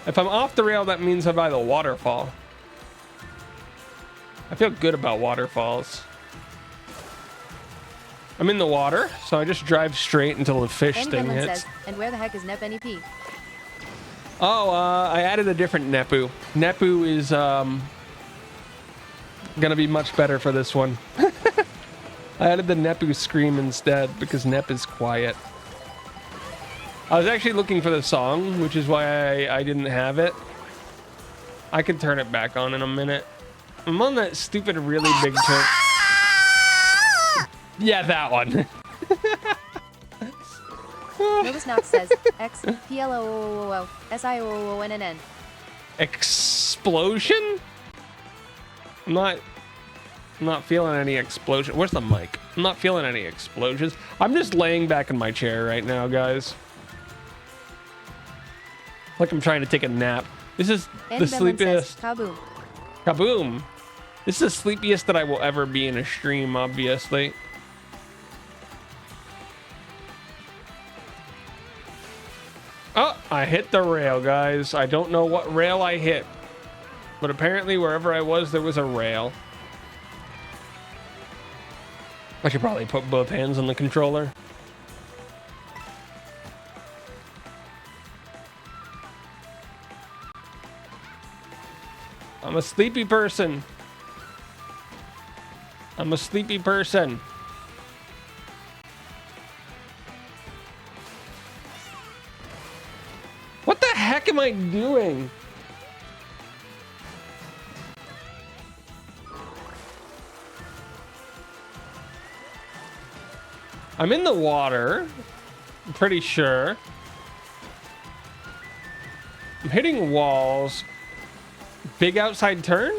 If I'm off the rail, that means I'm by the waterfall. I feel good about waterfalls. I'm in the water, so I just drive straight until the fish Andy thing Benlin hits. says, and where the heck is Nep NEP? Oh, I added a different Nepu. Nepu is gonna be much better for this one. I added the Nepu scream instead because Nep is quiet. I was actually looking for the song, which is why I didn't have it. I can turn it back on in a minute. I'm on that stupid really big turn. Yeah, that one. Novus Knox says, X, PLOOOO, SIOOONNN. Explosion? I'm not feeling any explosion. Where's the mic? I'm not feeling any explosions. I'm just laying back in my chair right now, guys. Like I'm trying to take a nap. This is Andy the Benlin sleepiest. says, kaboom. Kaboom. This is the sleepiest that I will ever be in a stream, obviously. Oh, I hit the rail, guys. I don't know what rail I hit, but apparently wherever I was, there was a rail. I should probably put both hands on the controller. I'm a sleepy person. I'm a sleepy person. What the heck am I doing? I'm in the water. I'm pretty sure. I'm hitting walls. Big outside turn?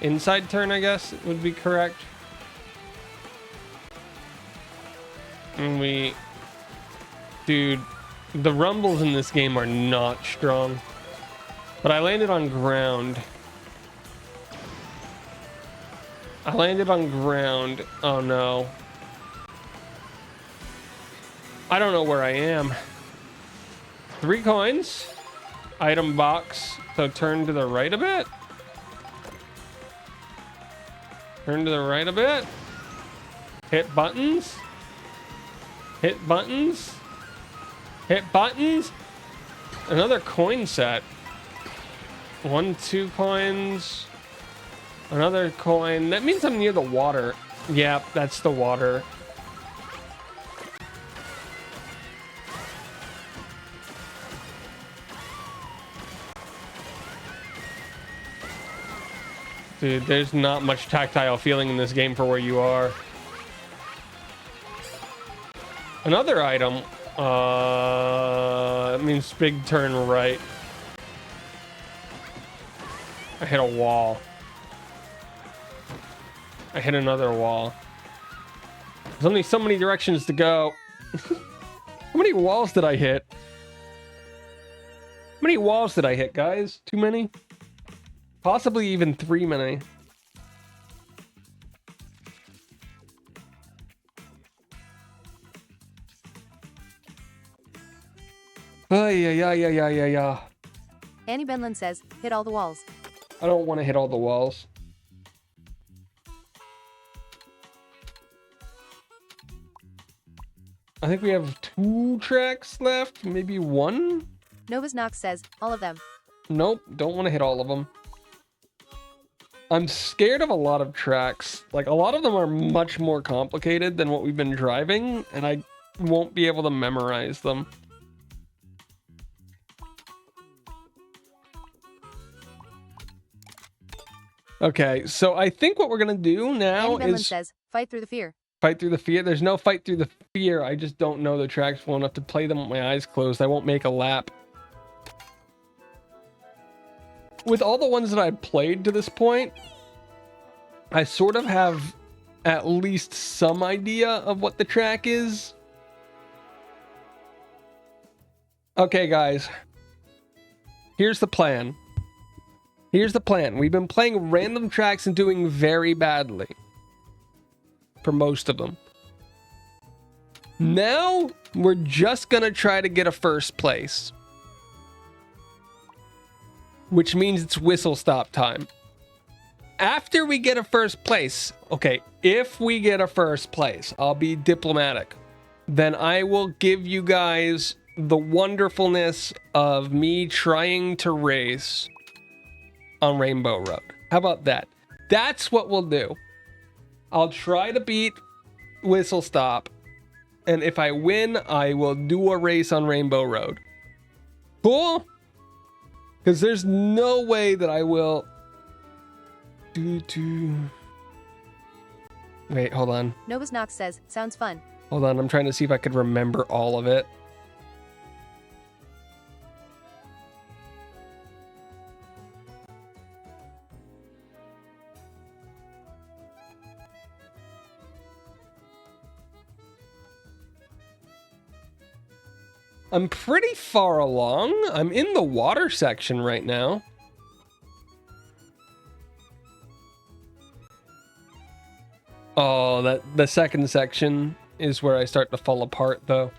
Inside turn, I guess, would be correct. And dude, the rumbles in this game are not strong. But I landed on ground. Oh no. I don't know where I am. 3 coins. Item box. So turn to the right a bit. Turn to the right a bit. Hit buttons. Hit buttons. Hit buttons. Another coin set. 1, 2 coins. Another coin. That means I'm near the water. Yep, that's the water. Dude, there's not much tactile feeling in this game for where you are. Another item. It means big turn right. I hit a wall. I hit another wall. There's only so many directions to go. How many walls did I hit? How many walls did I hit, guys? Too many? Possibly even 3 many. Yeah. Annie Benlin says, hit all the walls. I don't want to hit all the walls. I think we have 2 tracks left, maybe 1? Novus Knox says, all of them. Nope, don't want to hit all of them. I'm scared of a lot of tracks. Like, a lot of them are much more complicated than what we've been driving, and I won't be able to memorize them. Okay, so I think what we're gonna do now Annie Benlin is says, fight through the fear. fight through the fear. There's no fight through the fear. I just don't know the tracks well enough to play them with my eyes closed. I won't make a lap. With all the ones that I've played to this point, I sort of have at least some idea of what the track is. Okay, guys. Here's the plan. Here's the plan. We've been playing random tracks and doing very badly. For most of them. Now, we're just gonna try to get a first place. Which means it's whistle stop time. after we get a first place, okay, if we get a first place, I'll be diplomatic. Then I will give you guys the wonderfulness of me trying to race on Rainbow Road. How about that? That's what we'll do. I'll try to beat Whistle Stop, and if I win, I will do a race on Rainbow Road. Cool? Because there's no way that I will... Wait, hold on. Novus Nox says, sounds fun. Hold on, I'm trying to see if I could remember all of it. I'm pretty far along. I'm in the water section right now. Oh, the second section is where I start to fall apart, though.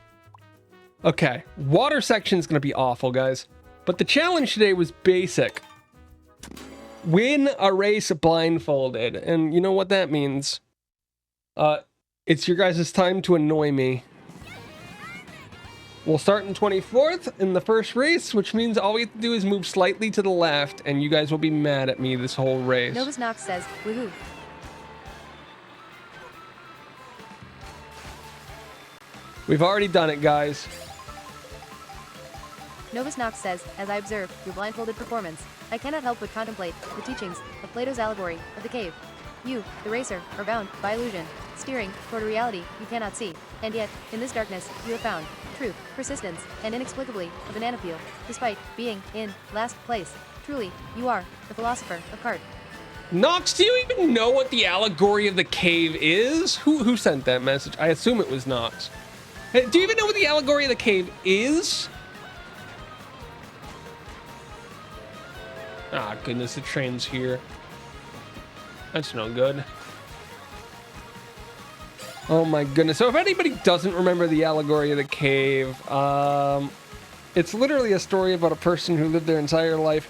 Okay, water section's gonna be awful, guys. But the challenge today was basic. Win a race blindfolded. And you know what that means? It's your guys' time to annoy me. We'll start in 24th in the first race, which means all we have to do is move slightly to the left, and you guys will be mad at me this whole race. Novus Nox says, woohoo. We've already done it, guys. Novus Nox says, as I observe your blindfolded performance, I cannot help but contemplate the teachings of Plato's allegory of the cave. You, the racer, are bound by illusion, steering toward a reality you cannot see, and yet, in this darkness, you have found truth, persistence, and inexplicably a banana peel, despite being in last place. Truly, you are the philosopher of Kart. Nox, do you even know what the allegory of the cave is? Who sent that message? I assume it was Nox. Hey, do you even know what the allegory of the cave is? Ah, goodness, the train's here. That's no good. Oh my goodness. So if anybody doesn't remember the allegory of the cave, it's literally a story about a person who lived their entire life,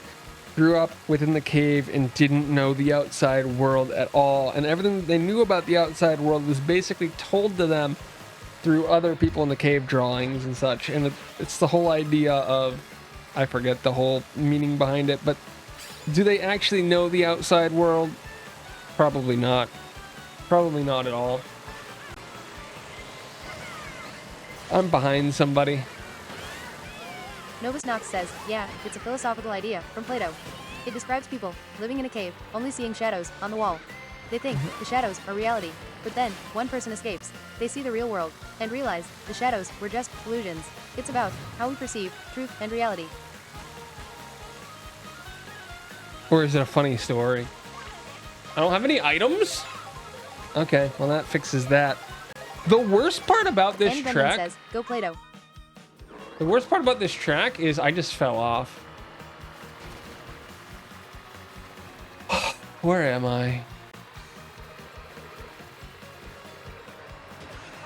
grew up within the cave, and didn't know the outside world at all. And everything they knew about the outside world was basically told to them through other people in the cave drawings and such. And it's the whole idea of, I forget the whole meaning behind it, but do they actually know the outside world? Probably not. Probably not at all. I'm behind somebody. Novus Nox says, yeah, it's a philosophical idea from Plato. It describes people living in a cave, only seeing shadows on the wall. They think the shadows are reality, but then one person escapes. They see the real world and realize the shadows were just illusions. It's about how we perceive truth and reality. Or is it a funny story? I don't have any items? Okay, well that fixes that. The worst part about this track... says, go Plato. The worst part about this track is I just fell off. Where am I?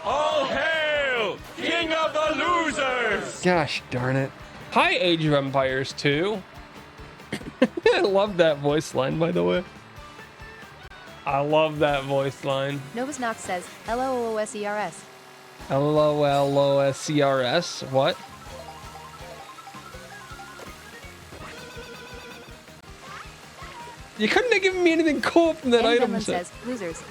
All hail, King of the Losers! Gosh darn it. Hi, Age of Empires 2. I love that voice line, by the way. I love that voice line. Novus Nox says, LOOSERS. LOLOSCRS? What? You couldn't have given me anything cool from that item set. Says, losers.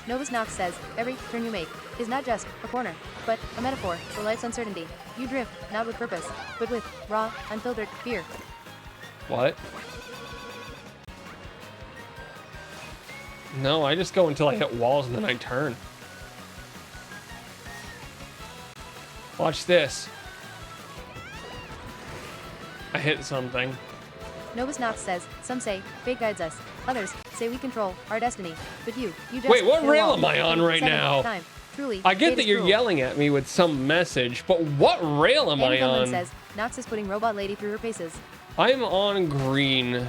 Novus Nox says, every turn you make is not just a corner, but a metaphor for life's uncertainty. You drift, not with purpose, but with raw, unfiltered fear. What? No, I just go until I hit walls and then I turn. Watch this. I hit something. Novus Nox says, some say fate guides us, others say we control our destiny, but you just wait, what hit a rail wall. am I on right now? Time. Truly, I get fate that is you're cruel. yelling at me with some message, but what rail am I on? says, Nox is putting Robot Lady through her paces. I'm on green.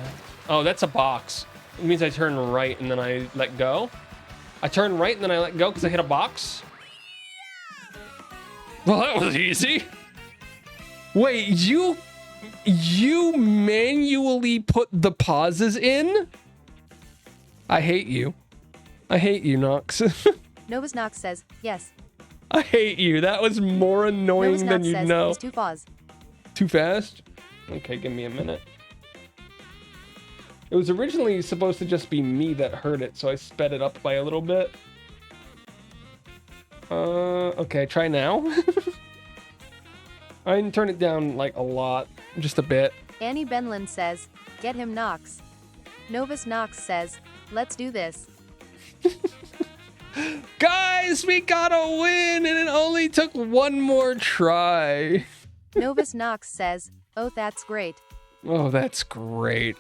Oh, that's a box. It means I turn right and then I let go. I turn right and then I let go because I hit a box. Well, that was easy. Wait, you manually put the pauses in? I hate you. I hate you, Nox. Novus Nox says, yes. I hate you. That was more annoying Novus than Nox you says, know. it's too fast. Too fast? Okay, give me a minute. It was originally supposed to just be me that heard it, so I sped it up by a little bit. Okay, try now. I didn't turn it down like a lot, just a bit. Annie Benlin says, get him Nox. Novus Nox says, let's do this. Guys, we got a win, and it only took one more try. Novus Nox says, oh, that's great. Oh, that's great.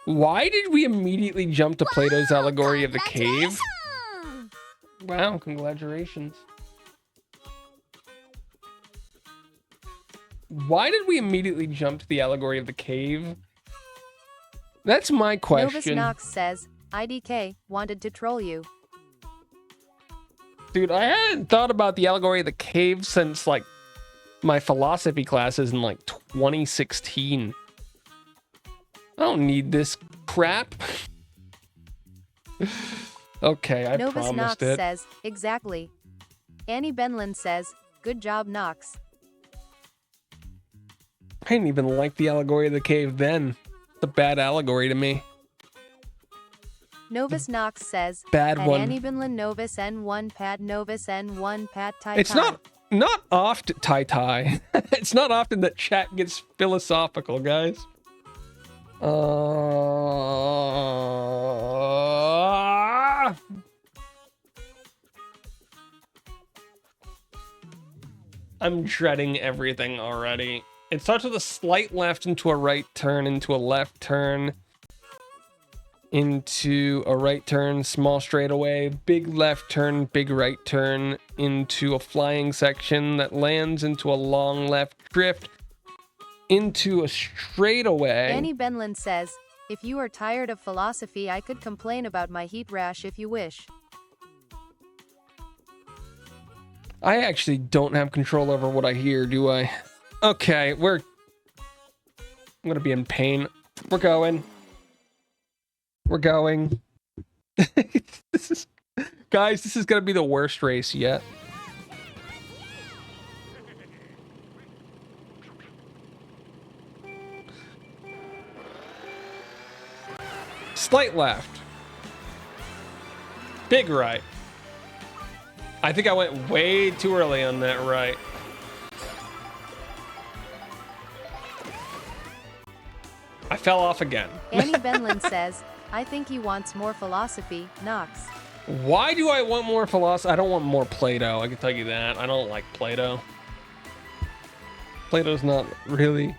Why did we immediately jump to Plato's allegory of the cave? Wow, congratulations. Why did we immediately jump to the allegory of the cave? That's my question. Novus Nox says, IDK, wanted to troll you. Dude, I hadn't thought about the allegory of the cave since, like, my philosophy classes in, like, 2016. I don't need this crap. Okay, I Novus promised Nox it. says, exactly. Annie Benlin says, good job, Nox. I didn't even like the allegory of the cave then. It's a bad allegory to me. Novus Nox says, Bad Pat one. Annie Benlin Novus N1 Pat Novus N1 Pat Tai It's not often tie. It's not often that chat gets philosophical, guys. I'm dreading everything already. It starts with a slight left into a right turn, into a left turn, into a right turn, small straightaway, big left turn, big right turn, into a flying section that lands into a long left drift, into a straightaway. Annie Benlin says, if you are tired of philosophy, I could complain about my heat rash if you wish. I actually don't have control over what I hear, do I? Okay, I'm gonna be in pain. We're going. Guys, this is gonna be the worst race yet. Slight left. Big right. I think I went way too early on that right. I fell off again. Annie Benlin says, I think he wants more philosophy, Nox. Why do I want more philosophy? I don't want more Plato. I can tell you that. I don't like Plato. Plato's not really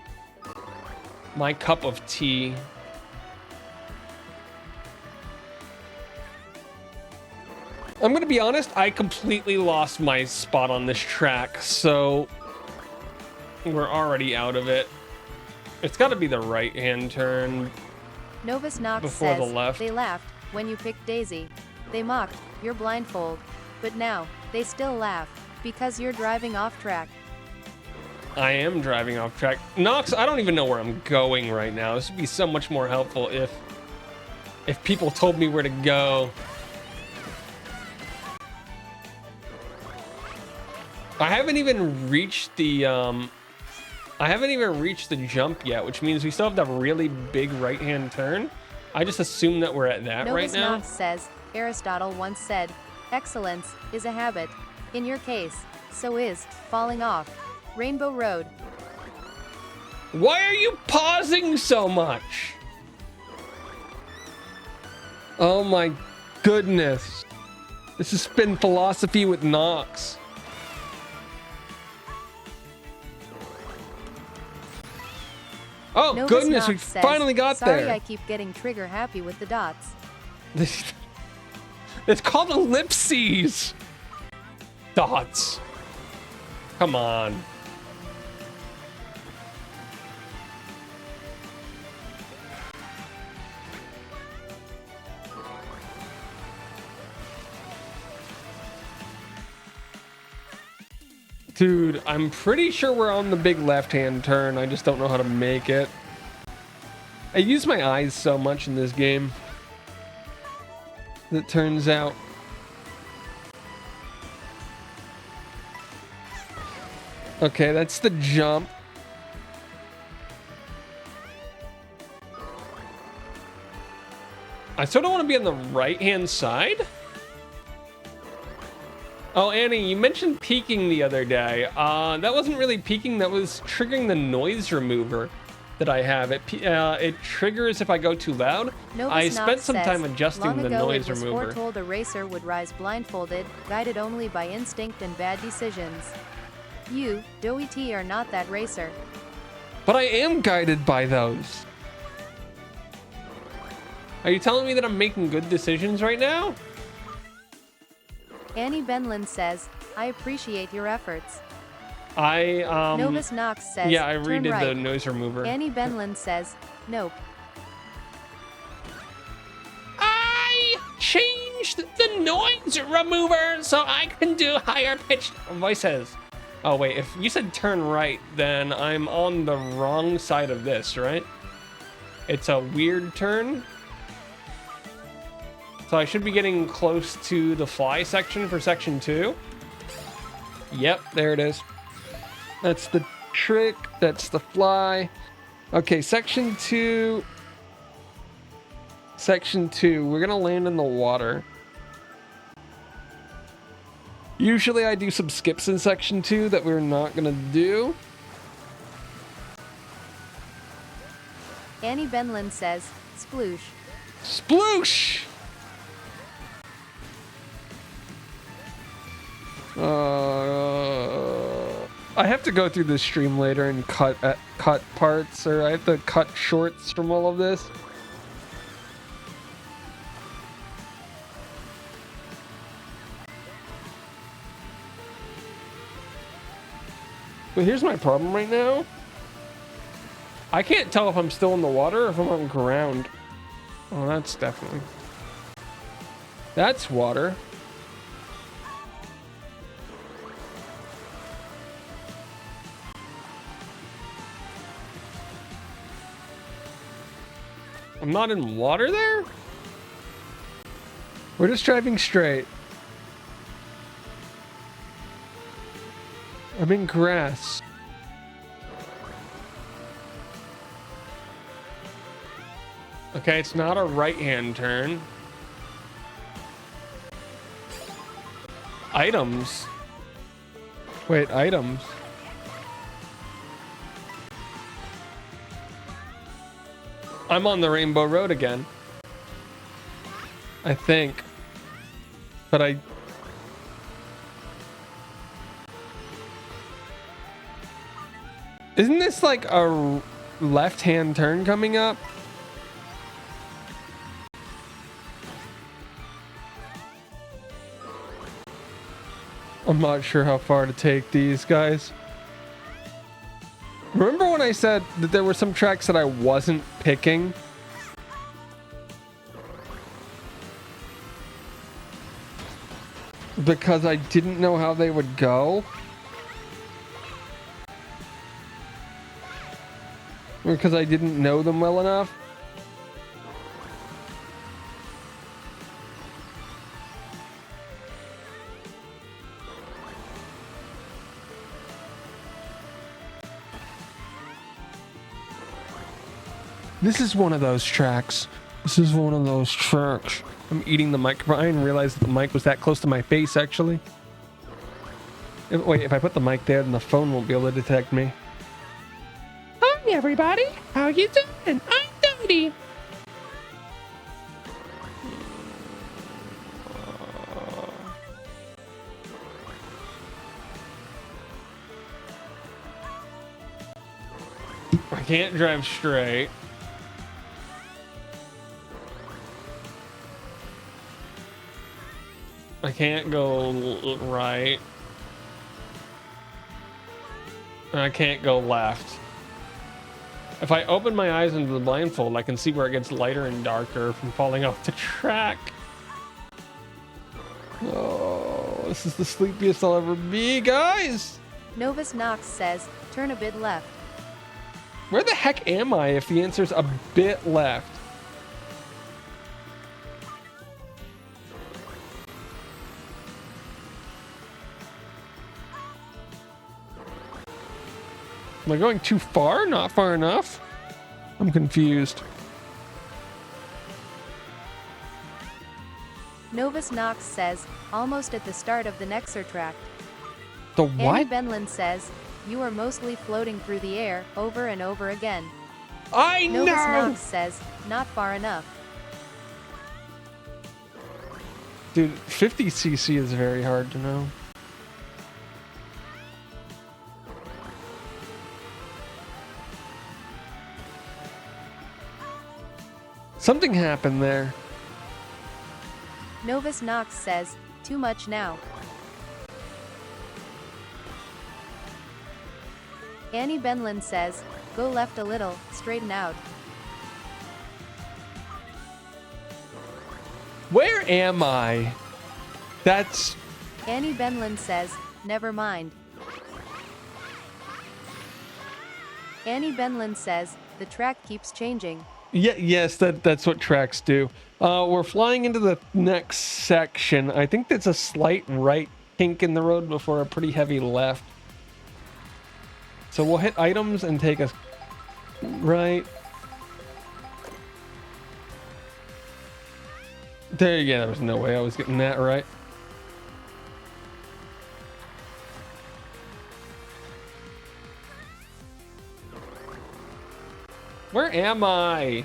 my cup of tea. I'm gonna be honest, I completely lost my spot on this track, so we're already out of it. It's gotta be the right-hand turn. Novus Nox Before says, the left. they laughed when you picked Daisy. They mocked your blindfold. But now, they still laugh because you're driving off track. I am driving off track. Nox, I don't even know where I'm going right now. This would be so much more helpful if people told me where to go. I haven't even reached the jump yet, which means we still have that really big right-hand turn. I just assume that we're at that right Novus now. Nox says, Aristotle once said, excellence is a habit. In your case, so is falling off. Rainbow Road. Why are you pausing so much? Oh my goodness. This has been philosophy with Nox. Oh Novus goodness, we Nox says, finally got sorry there. I keep getting trigger happy with the dots. It's called ellipses. Dots. Come on. Dude, I'm pretty sure we're on the big left-hand turn. I just don't know how to make it. I use my eyes so much in this game. It turns out. Okay, that's the jump. I sort of want to be on the right-hand side. Oh, Annie, you mentioned peeking the other day. That wasn't really peeking. That was triggering the noise remover that I have. It triggers if I go too loud. I spent some time adjusting the noise remover. Long ago, it was foretold a racer would rise blindfolded, guided only by instinct and bad decisions. You, Doe T, are not that racer. But I am guided by those. Are you telling me that I'm making good decisions right now? Annie Benlin says, I appreciate your efforts. Novus Knox says, yeah, I turn redid right. the noise remover. Annie Benlin says, nope. I changed the noise remover so I can do higher pitched voices. Oh wait, if you said turn right, then I'm on the wrong side of this, right? It's a weird turn. So I should be getting close to the fly section for section 2. Yep, there it is. That's the trick. That's the fly. Okay, section 2. Section 2. We're gonna land in the water. Usually I do some skips in section 2 that we're not gonna do. Annie Benlin says, sploosh. Sploosh! I have to go through this stream later and cut parts, or I have to cut shorts from all of this. But here's my problem right now. I can't tell if I'm still in the water or if I'm on ground. Oh, that's definitely... That's water. I'm not in water there? We're just driving straight. I'm in grass. Okay, it's not a right-hand turn. Items. Wait, items. I'm on the Rainbow Road again. I think. But I... Isn't this like a left-hand turn coming up? I'm not sure how far to take these guys. Remember when I said that there were some tracks that I wasn't picking? Because I didn't know how they would go? Or because I didn't know them well enough? This is one of those tracks. This is one of those tracks. I'm eating the microphone. I didn't realize that the mic was that close to my face, actually. Wait, if I put the mic there, then the phone won't be able to detect me. Hi, everybody. How you doing? I'm Dodie. I can't drive straight. I can't go right. And I can't go left. If I open my eyes into the blindfold, I can see where it gets lighter and darker from falling off the track. Oh, this is the sleepiest I'll ever be, guys! Novus Knox says, turn a bit left. Where the heck am I if the answer's a bit left? Am I going too far? Not far enough? I'm confused. Novus Knox says, almost at the start of the Nexer track. The Andy what? Benlin says, you are mostly floating through the air, over and over again. I Novus know! Knox says, not far enough. Dude, 50cc is very hard to know. Something happened there. Novus Knox says, too much now. Annie Benlin says, go left a little, straighten out. Where am I? That's... Annie Benlin says, never mind. Annie Benlin says, the track keeps changing. Yeah, yes, that's what tracks do. We're flying into the next section. I think that's a slight right kink in the road before a pretty heavy left. So we'll hit items and take us right. There you go. There was no way I was getting that right. Where am I?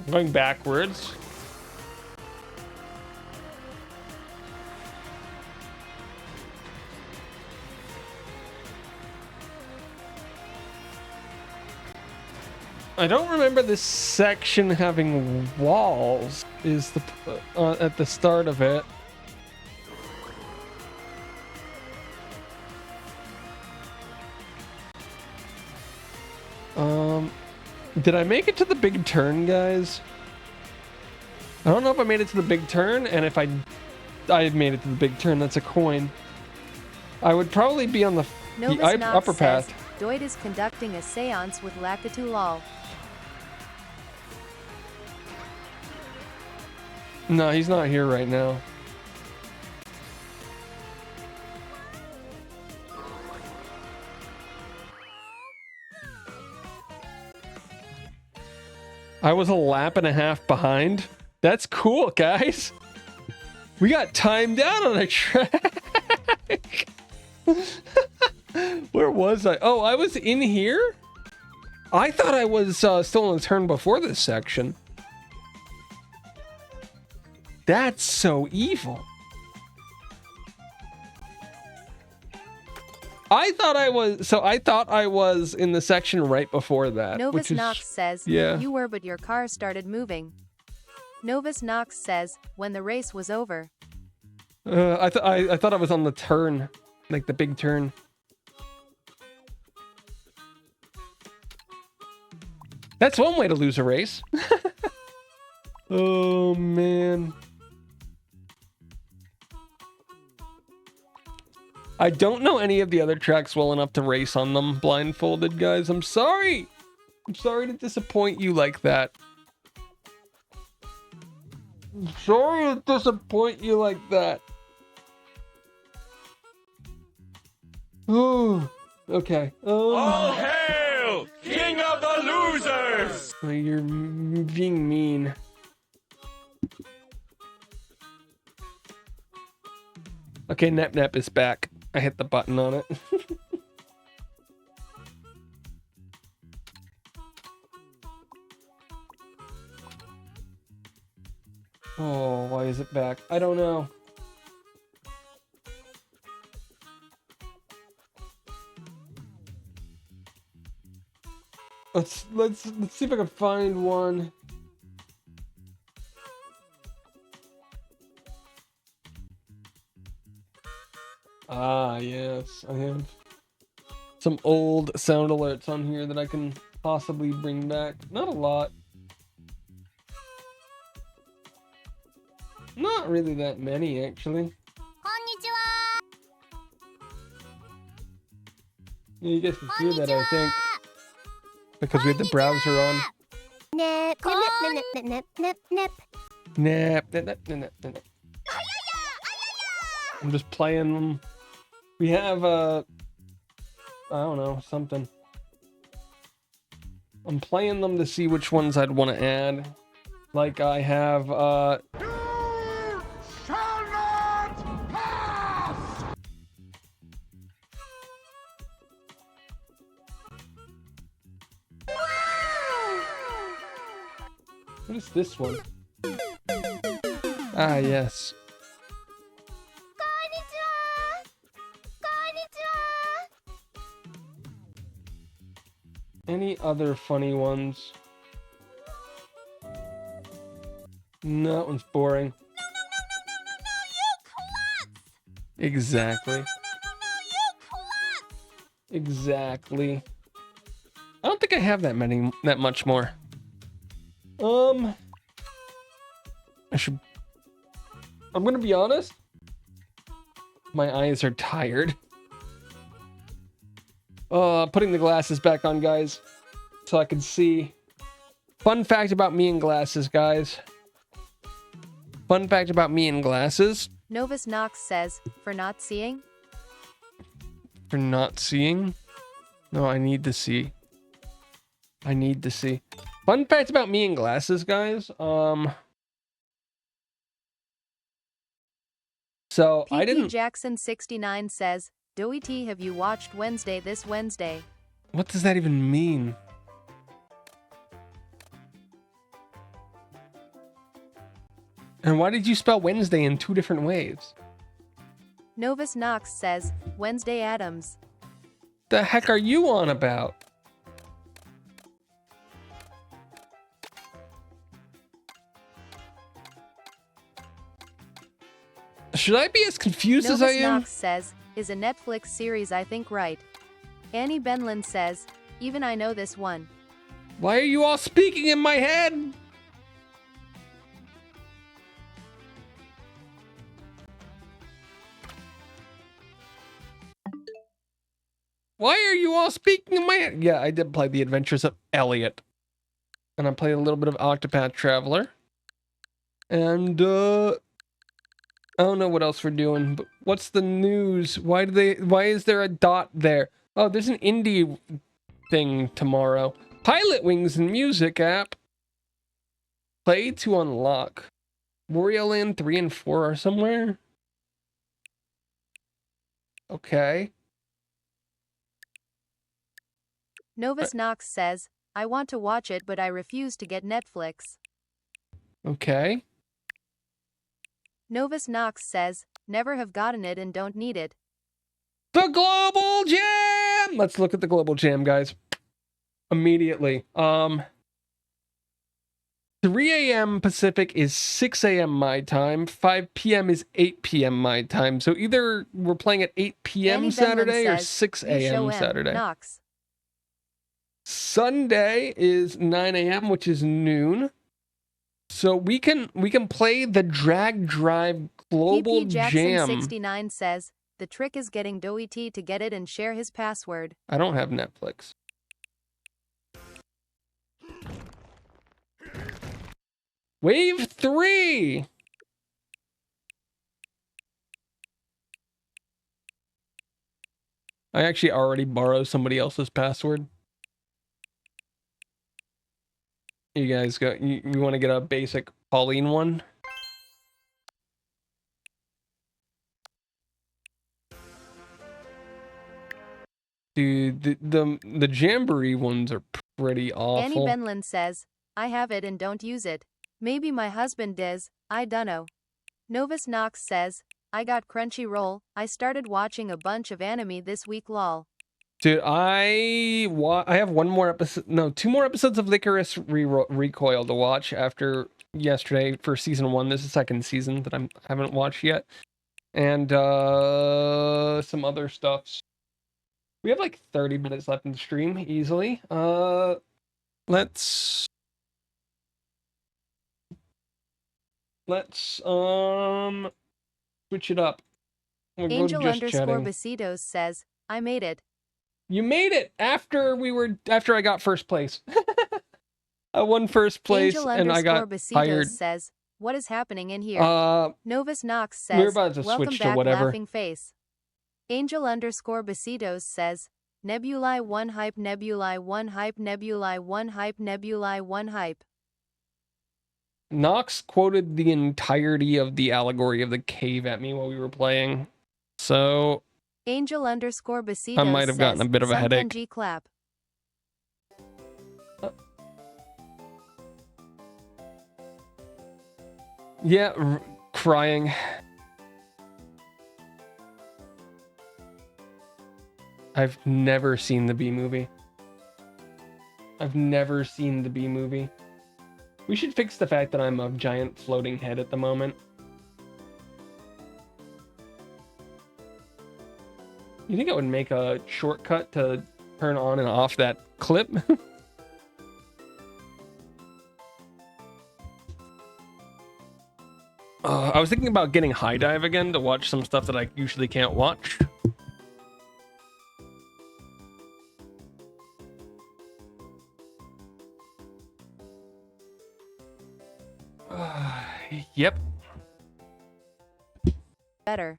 I'm going backwards. I don't remember this section having walls. Is the at the start of it. Did I make it to the big turn, guys? I don't know if I made it to the big turn, and if I made it to the big turn, that's a coin. I would probably be on the upper path. Doid is conducting a seance with Lakitu Lal. No, he's not here right now. I was a lap and a half behind. That's cool, guys. We got timed out on a track. Where was I? Oh, I was in here? I thought I was still on the turn before this section. That's so evil. I thought I was in the section right before that. Novus Knox says, yeah. You were, but your car started moving. Novus Knox says, when the race was over. I thought I was on the turn, like the big turn. That's one way to lose a race. Oh man. I don't know any of the other tracks well enough to race on them blindfolded, guys. I'm sorry. I'm sorry to disappoint you like that. I'm sorry to disappoint you like that. Oh, okay. All hail, King of the Losers! You're being mean. Okay, Nep is back. I hit the button on it. Oh, why is it back? I don't know. Let's see if I can find one. Ah, yes, I have some old sound alerts on here that I can possibly bring back. Not a lot. Not really that many, actually. You guys can hear that, I think, because we had the browser on. Nip, nip, nip, nip, nip, nip, nip. Nap. I'm just playing them. We have, I don't know, something. I'm playing them to see which ones I'd want to add. Like I have, You shall not pass! what is this one? Ah, yes. Any other funny ones? No, that one's boring. No, you klutz! Exactly. You klutz! Exactly. I don't think I have that much more. I'm gonna be honest. My eyes are tired. Putting the glasses back on, guys, so I can see. Fun fact about me and glasses, guys. Fun fact about me and glasses. Novus Knox says, for not seeing? For not seeing? No, I need to see. I need to see. Fun fact about me and glasses, guys. So I didn't. Jackson 69 says, Doey T, have you watched Wednesday this Wednesday? What does that even mean? And why did you spell Wednesday in 2 different ways? Novus Knox says, Wednesday Adams. The heck are you on about? Should I be as confused as I Novus am? Knox says, is a Netflix series I think right. Annie Benlin says, even I know this one. Why are you all speaking in my head? Why are you all speaking in my head? Yeah, I did play The Adventures of Elliot. And I played a little bit of Octopath Traveler. And, I don't know what else we're doing, but what's the news? Why is there a dot there? Oh, there's an indie thing tomorrow. Pilot Wings and Music app. Play to unlock. Wario Land 3 and 4 are somewhere? Okay. Novus Knox says, I want to watch it but I refuse to get Netflix. Okay. Novus Knox says, never have gotten it and don't need it. The Global Jam! Let's look at the Global Jam, guys. Immediately. 3 a.m. Pacific is 6 a.m. my time. 5 p.m. is 8 p.m. my time. So either we're playing at 8 p.m. Annie Saturday Benlin or says, 6 "You show a.m. him, Saturday. Knox." Sunday is 9 a.m., which is noon. So we can play the Drag Drive Global PP Jackson Jam. 69 says, the trick is getting Doey T to get it and share his password. I don't have Netflix. Wave 3! I actually already borrowed somebody else's password. You guys go. You want to get a basic Pauline one? Dude, the Jamboree ones are pretty awful. Annie Benlin says, I have it and don't use it. Maybe my husband does, I dunno. Novus Knox says, I got Crunchyroll, I started watching a bunch of anime this week lol. Dude, I have one more episode, no, 2 more episodes of Licorice Recoil to watch after yesterday for season 1. This is the 2nd season that I haven't watched yet. And some other stuff. We have like 30 minutes left in the stream, easily. Let's switch it up. We'll Angel go to just underscore chatting. Besitos says, I made it. You made it after I got first place. I won first place Angel and I got Besitos fired. says, what is happening in here? Novus Knox We're says, about to welcome switch to back, whatever. laughing face. Angel Besitos says, Nebulae 1 hype, Nebulae 1 hype, Nebulae 1 hype, Nebulae 1 hype. Nox quoted the entirety of the allegory of the cave at me while we were playing. So Angel Besitos I might have gotten a bit of a headache. G clap. Yeah, crying. I've never seen the B movie. I've never seen the B movie. We should fix the fact that I'm a giant floating head at the moment. You think I would make a shortcut to turn on and off that clip? I was thinking about getting High Dive again to watch some stuff that I usually can't watch. Yep. Better.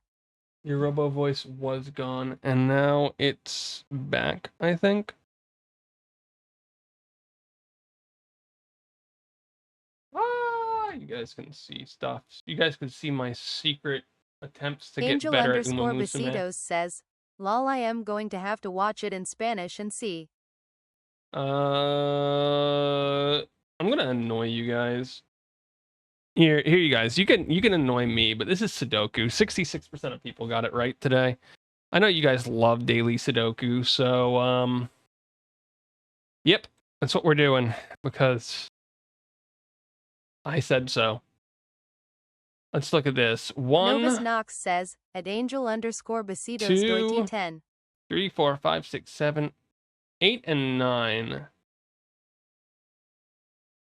Your robo voice was gone, and now it's back, I think. You guys can see stuff. You guys can see my secret attempts to Angel get better at Uma Musume. Besitos says, lol, I am going to have to watch it in Spanish and see. I'm gonna annoy you guys. Here you guys. You can annoy me, but this is Sudoku. 66% of people got it right today. I know you guys love daily Sudoku, so yep, that's what we're doing because I said so. Let's look at this. 1, Novus Knox says, at Angel Besitos 2, 10. 3, 4, 5, 6, 7, 8, and 9.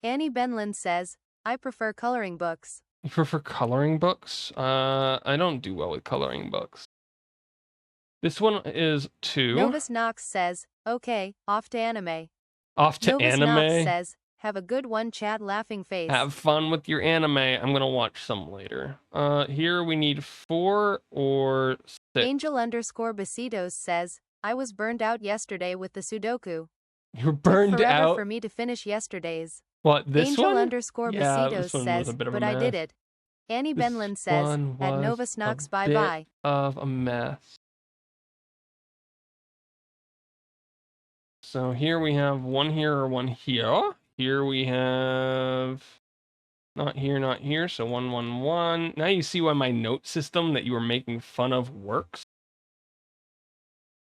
Annie Benlin says, I prefer coloring books. You prefer coloring books? I don't do well with coloring books. This one is 2. Novus Knox says, okay, off to anime. Off to Novus anime. Knox says, have a good one, Chad, laughing face. Have fun with your anime. I'm gonna watch some later. Here we need 4 or 6. Angel Besitos says, I was burned out yesterday with the Sudoku. You're burned Took forever out for me to finish yesterday's. What, this Angel one? Besitos this one was says, a bit of but a I mess. did it. Annie This Benlin says, one at was Novus Knox, a bye bit bye. of a mess. So here we have one here or one here. Here we have not here, so 1, 1, 1. Now you see why my note system that you were making fun of works.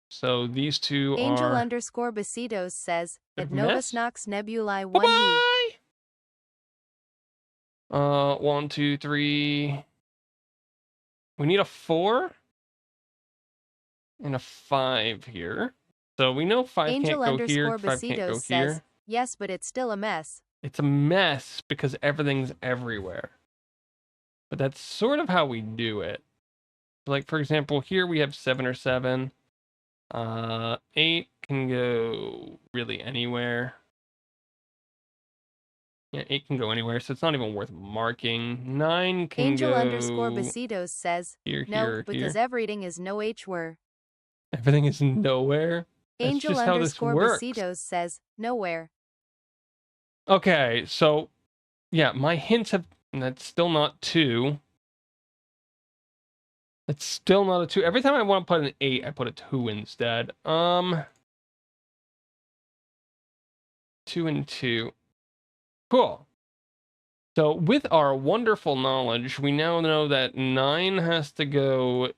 So these two Angel are Besitos says, at mess. Novus Knox Nebulae 1 ye. Bye-bye! 1, 2, 3. We need a 4 and a 5 here. So we know 5 Angel can't go here, 5 can't Besitos go says, here. yes, but it's still a mess. It's a mess because everything's everywhere. But that's sort of how we do it. Like, for example, here we have 7 or 7. 8 can go really anywhere. Yeah, 8 can go anywhere, so it's not even worth marking. 9 can Angel go... Besitos says, here, no, here, because here. everything is no H word. Everything is nowhere? That's Angel just how this works. Besitos says, nowhere. Okay, so, yeah, my hints have... That's still not 2. It's still not a 2. Every time I want to put an 8, I put a 2 instead. 2 and 2. Cool. So with our wonderful knowledge, we now know that 9 has to go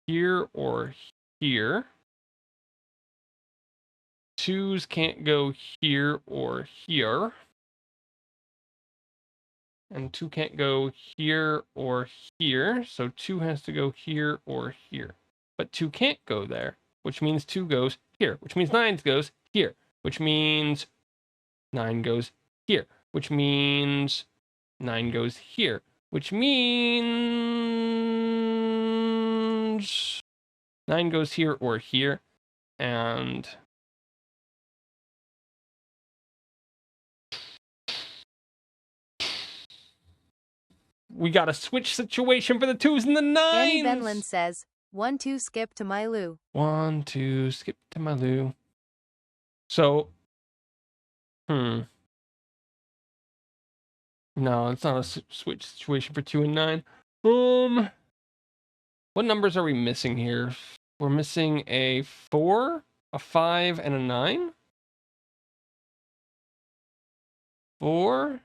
here or here. 2s can't go here or here. And 2 can't go here or here. So 2 has to go here or here. But 2 can't go there, which means 2 goes here, which means 9 goes here, which means 9 goes here, which means 9 goes here, which means 9 goes here or here. And we got a switch situation for the 2s and the 9s. Annie Benlin says, 1-2 skip to my Lou. 1-2 skip to my Lou. So, no, it's not a switch situation for 2 and 9. What numbers are we missing here? We're missing a 4, a 5, and a 9. 4,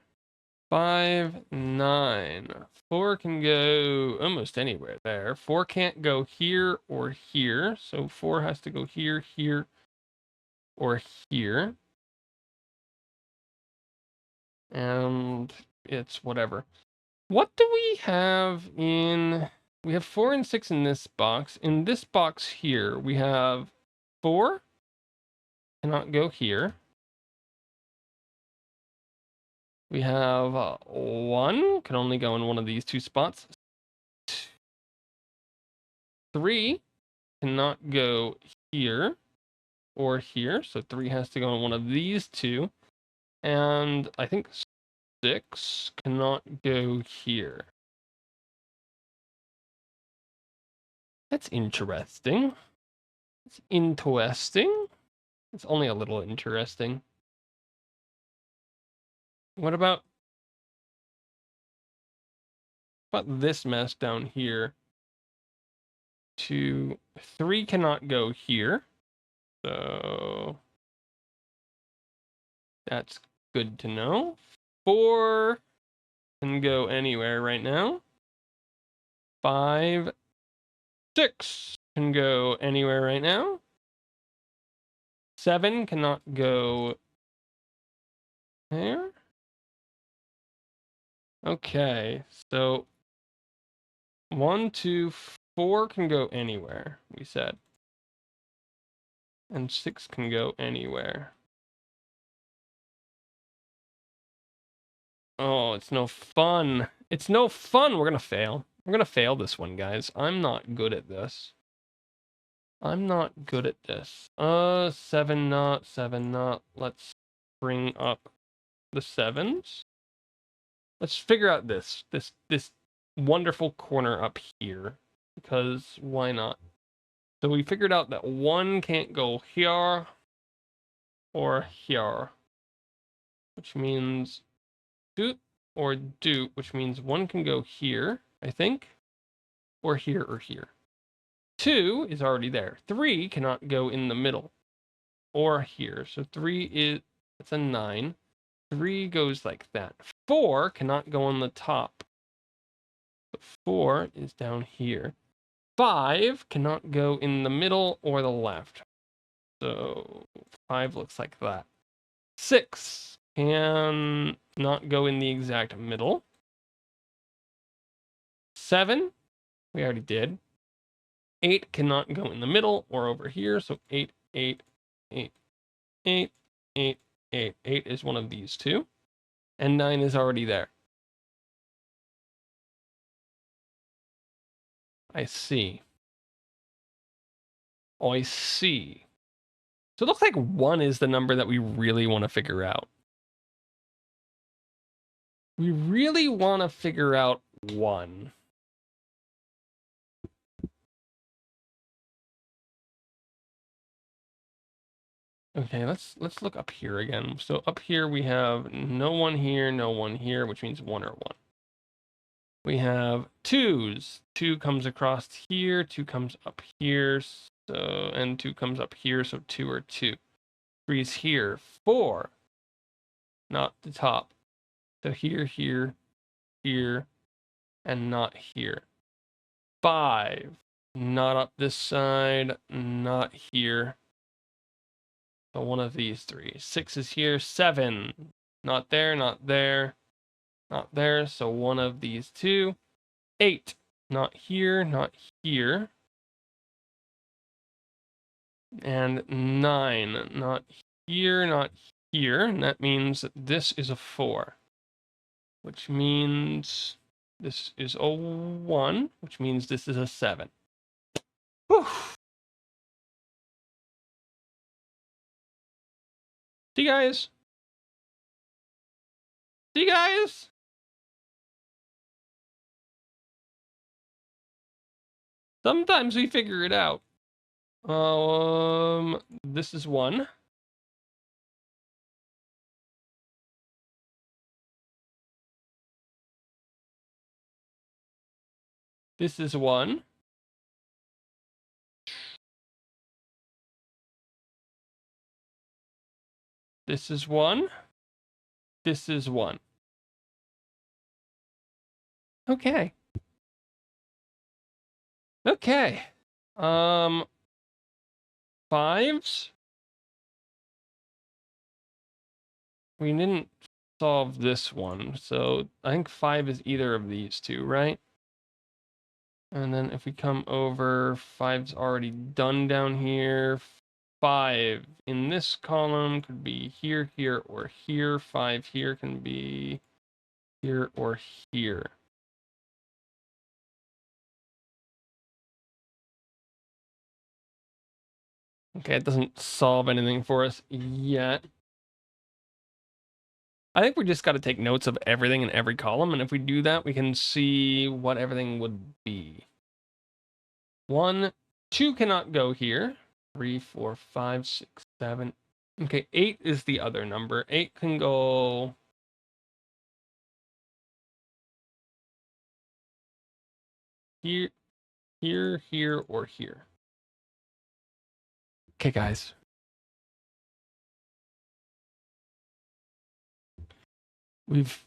5, 9. 4 can go almost anywhere there. 4 can't go here or here. So 4 has to go here, here, or here. And it's whatever. What do we have in... We have 4 and 6 in this box. In this box here, we have 4 cannot go here. We have 1 can only go in one of these 2 spots. 3 cannot go here or here, so 3 has to go in one of these 2. And I think 6 cannot go here. That's interesting. It's interesting. It's only a little interesting. What about this mess down here? 2, 3 cannot go here. So that's good to know. 4 can go anywhere right now. 5, 6 can go anywhere right now. 7 cannot go there. Okay, so 1, 2, 4 can go anywhere, we said. And 6 can go anywhere. Oh, it's no fun. It's no fun. We're gonna fail. We're gonna fail this one, guys. I'm not good at this. I'm not good at this. 7 not, 7 not. Let's bring up the 7s. Let's figure out this wonderful corner up here, because why not? So we figured out that 1 can't go here or here, which means doot or doot, which means 1 can go here, I think, or here or here. 2 is already there. 3 cannot go in the middle or here. So 3 is, it's a 9. 3 goes like that. 4 cannot go on the top. So 4 is down here. 5 cannot go in the middle or the left. So 5 looks like that. 6 can not go in the exact middle. 7, we already did. 8 cannot go in the middle or over here. So 8, 8, 8, 8, 8, 8. 8 is one of these 2. And 9 is already there. I see. Oh, I see. So it looks like 1 is the number that we really want to figure out. We really want to figure out 1. Okay, let's look up here again. So up here we have no 1 here, no 1 here, which means 1 or 1. We have 2s. 2 comes across here, 2 comes up here, so and 2 comes up here, so 2 or 2. 3's here. 4, not the top. So here, here, here, and not here. 5, not up this side, not here. So one of these 3. 6 is here. 7, not there, not there, not there. So one of these 2. 8, not here, not here. And 9, not here, not here. And that means that this is a 4. Which means this is a 1, which means this is a 7. Whew. See you guys. See you guys. Sometimes we figure it out. This is 1. This is 1. This is 1. This is 1. Okay. Okay. 5s. We didn't solve this one, so I think 5 is either of these two, right? And then if we come over, 5's already done down here. 5 in this column could be here, here, or here. 5 here can be here or here. Okay, it doesn't solve anything for us yet. I think we just got to take notes of everything in every column, and if we do that, we can see what everything would be. 1, 2 cannot go here. 3, 4, 5, 6, 7. Okay, 8 is the other number. 8 can go here, here, here, or here. Okay, guys. We've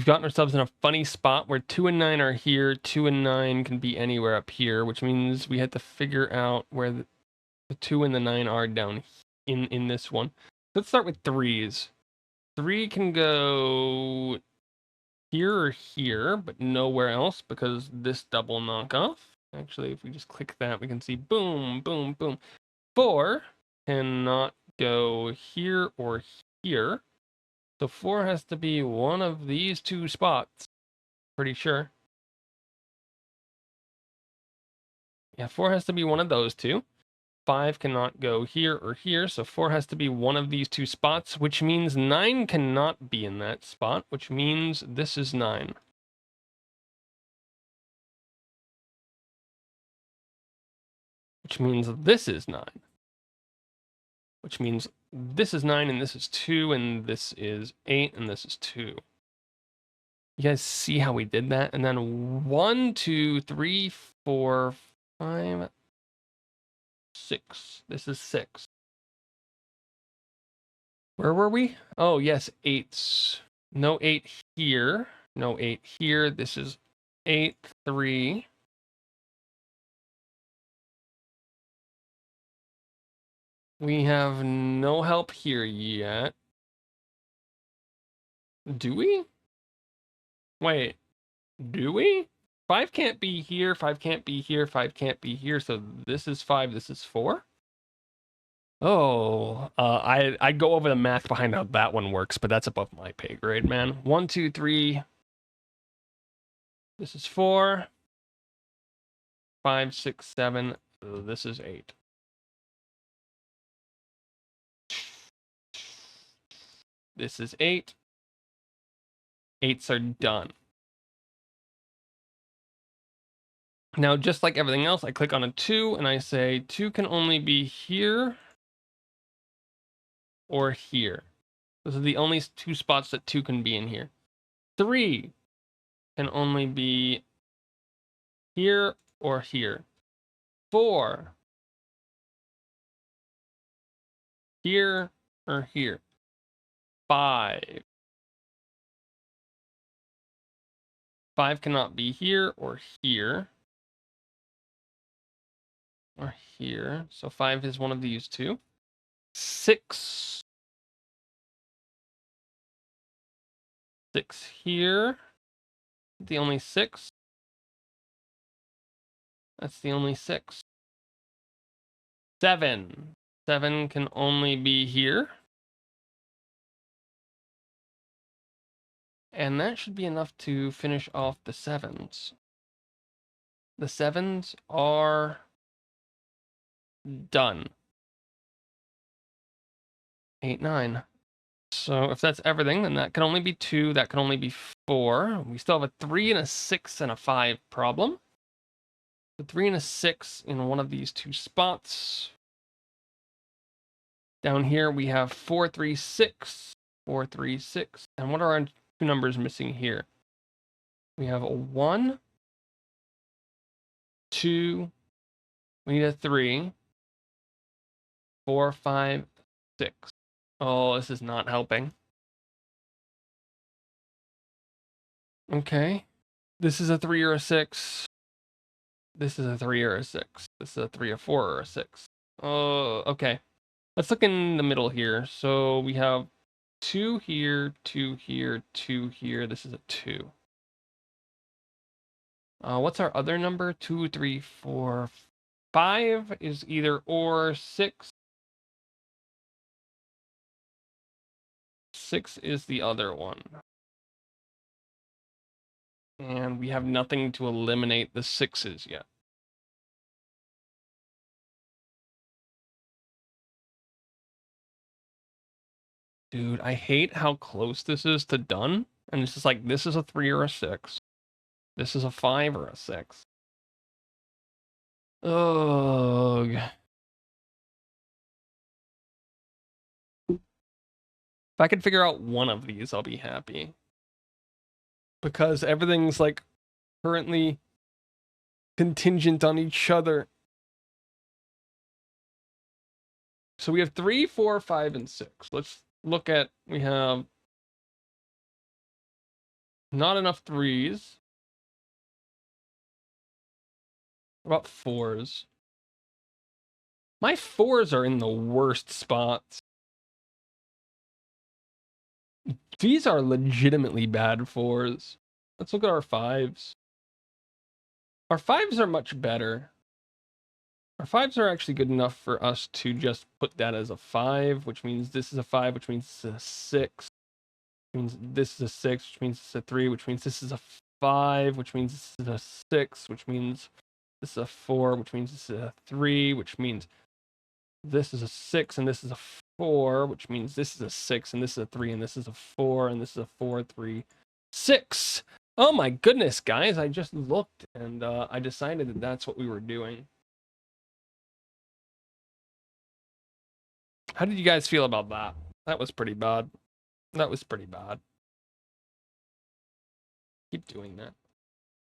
gotten ourselves in a funny spot where 2 and 9 are here. 2 and 9 can be anywhere up here, which means we had to figure out where the 2 and the 9 are down in this one. Let's start with 3s. 3 can go here or here, but nowhere else because this double knockoff. Actually, if we just click that, we can see boom, boom, boom. 4 cannot go here or here. So 4 has to be one of these two spots. Pretty sure. Yeah, 4 has to be one of those two. 5 cannot go here or here, so 4 has to be one of these two spots, which means 9 cannot be in that spot, which means this is 9. Which means this is 9. Which means this is 9, and this is 2, and this is 8, and this is 2. You guys see how we did that? And then 1, 2, 3, 4, 5, 6. This is 6. Where were we? Oh, yes, 8s. No 8 here. No 8 here. This is 8, 3. We have no help here yet. Do we? Wait, do we? 5 can't be here, 5 can't be here, 5 can't be here, so this is 5, this is 4? Oh, I go over the math behind how that one works, but that's above my pay grade, man. 1, 2, 3. This is 4. 5, 6, 7. This is 8. This is 8. 8s are done. Now, just like everything else, I click on a 2 and I say 2 can only be here or here. Those are the only two spots that 2 can be in here. 3 can only be here or here. 4 here or here. 5 cannot be here or here or here. So 5 is one of these two. 6 here. The only 6. That's the only 6. 7 can only be here. And that should be enough to finish off the 7s. The 7s are done. 8, 9. So if that's everything, then that can only be 2. That can only be 4. We still have a 3 and a 6 and a 5 problem. The 3 and a 6 in one of these 2 spots. Down here we have 4, 3, 6, 4, 3, 6. And what are our 2 numbers missing here? We have a 1, 2. We need a 3, 4, 5, 6. Oh, this is not helping. Okay. This is a 3 or a 6. This is a 3 or a 6. This is a 3, a 4, or a 6. Oh, okay. Let's look in the middle here. So we have 2 here, 2 here, 2 here. This is a 2. What's our other number? 2, 3, 4, 5 is either or 6. 6 is the other one. And we have nothing to eliminate the 6s yet. Dude, I hate how close this is to done. And it's just like, this is a 3 or a 6. This is a 5 or a 6. Ugh. If I could figure out one of these, I'll be happy. Because everything's like currently contingent on each other. So we have 3, 4, 5, and 6. Let's look at, we have not enough 3s. What about 4s? My 4s are in the worst spots. These are legitimately bad 4s. Let's look at our 5s. Our 5s are much better. Our 5s are actually good enough for us to just put that as a 5, which means this is a 5, which means this is a 6. Which means this is a 6, which means this is a 3, which means this is a 5, which means this is a 6, which means this is a 4, which means this is a 3, which means this is a 6, and this is a 4, which means this is a 6, and this is a 3, and this is a 4, and this is a 4, 3, 6. Oh my goodness, guys, I just looked, and I decided that that's what we were doing. How did you guys feel about that? That was pretty bad. That was pretty bad. Keep doing that.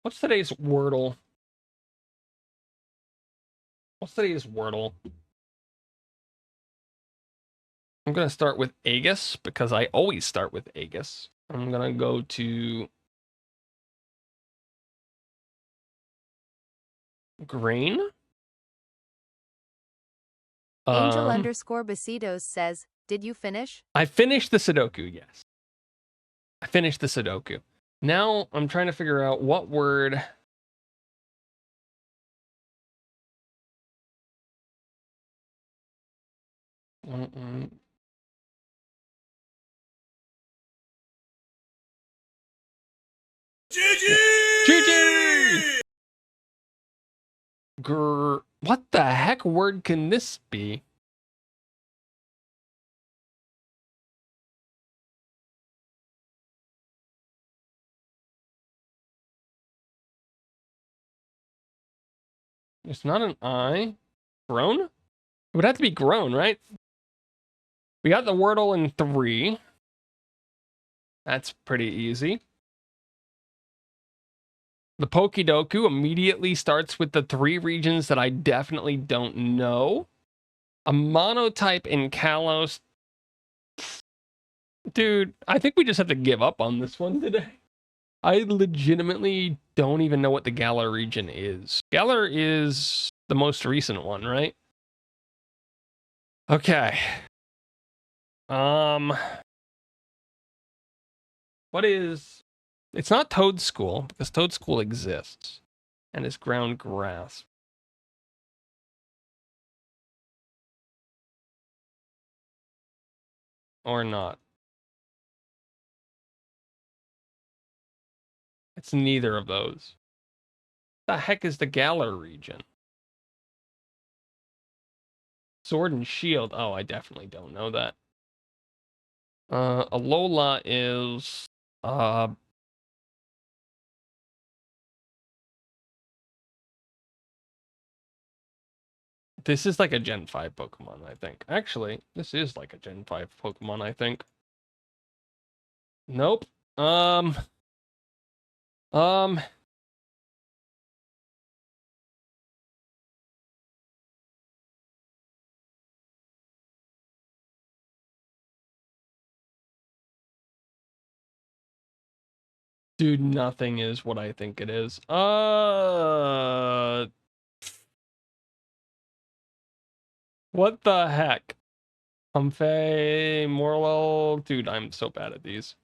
What's today's Wordle? What's today's Wordle? I'm going to start with Aegis because I always start with Aegis. I'm going to go to Grain. Angel underscore Besitos says, did you finish? I finished the Sudoku, yes. I finished the Sudoku. Now I'm trying to figure out what word... GG! What the heck word can this be? It's not an I. Grown? It would have to be grown, right? We got the Wordle in 3. That's pretty easy. The Pokedoku immediately starts with the 3 regions that I definitely don't know. A monotype in Kalos. Dude, I think we just have to give up on this one today. I legitimately don't even know what the Galar region is. Galar is the most recent one, right? Okay. What is... It's not Toad School, because Toad School exists. And it's ground grass. Or not. It's neither of those. The heck is the Galar region? Sword and Shield. Oh, I definitely don't know that. Alola is this is like a Gen 5 Pokemon, I think. Actually, this is like a Gen 5 Pokemon, I think. Nope. Um, Dude, nothing is what I think it is. What the heck? Comfey, Morwell, dude, I'm so bad at these.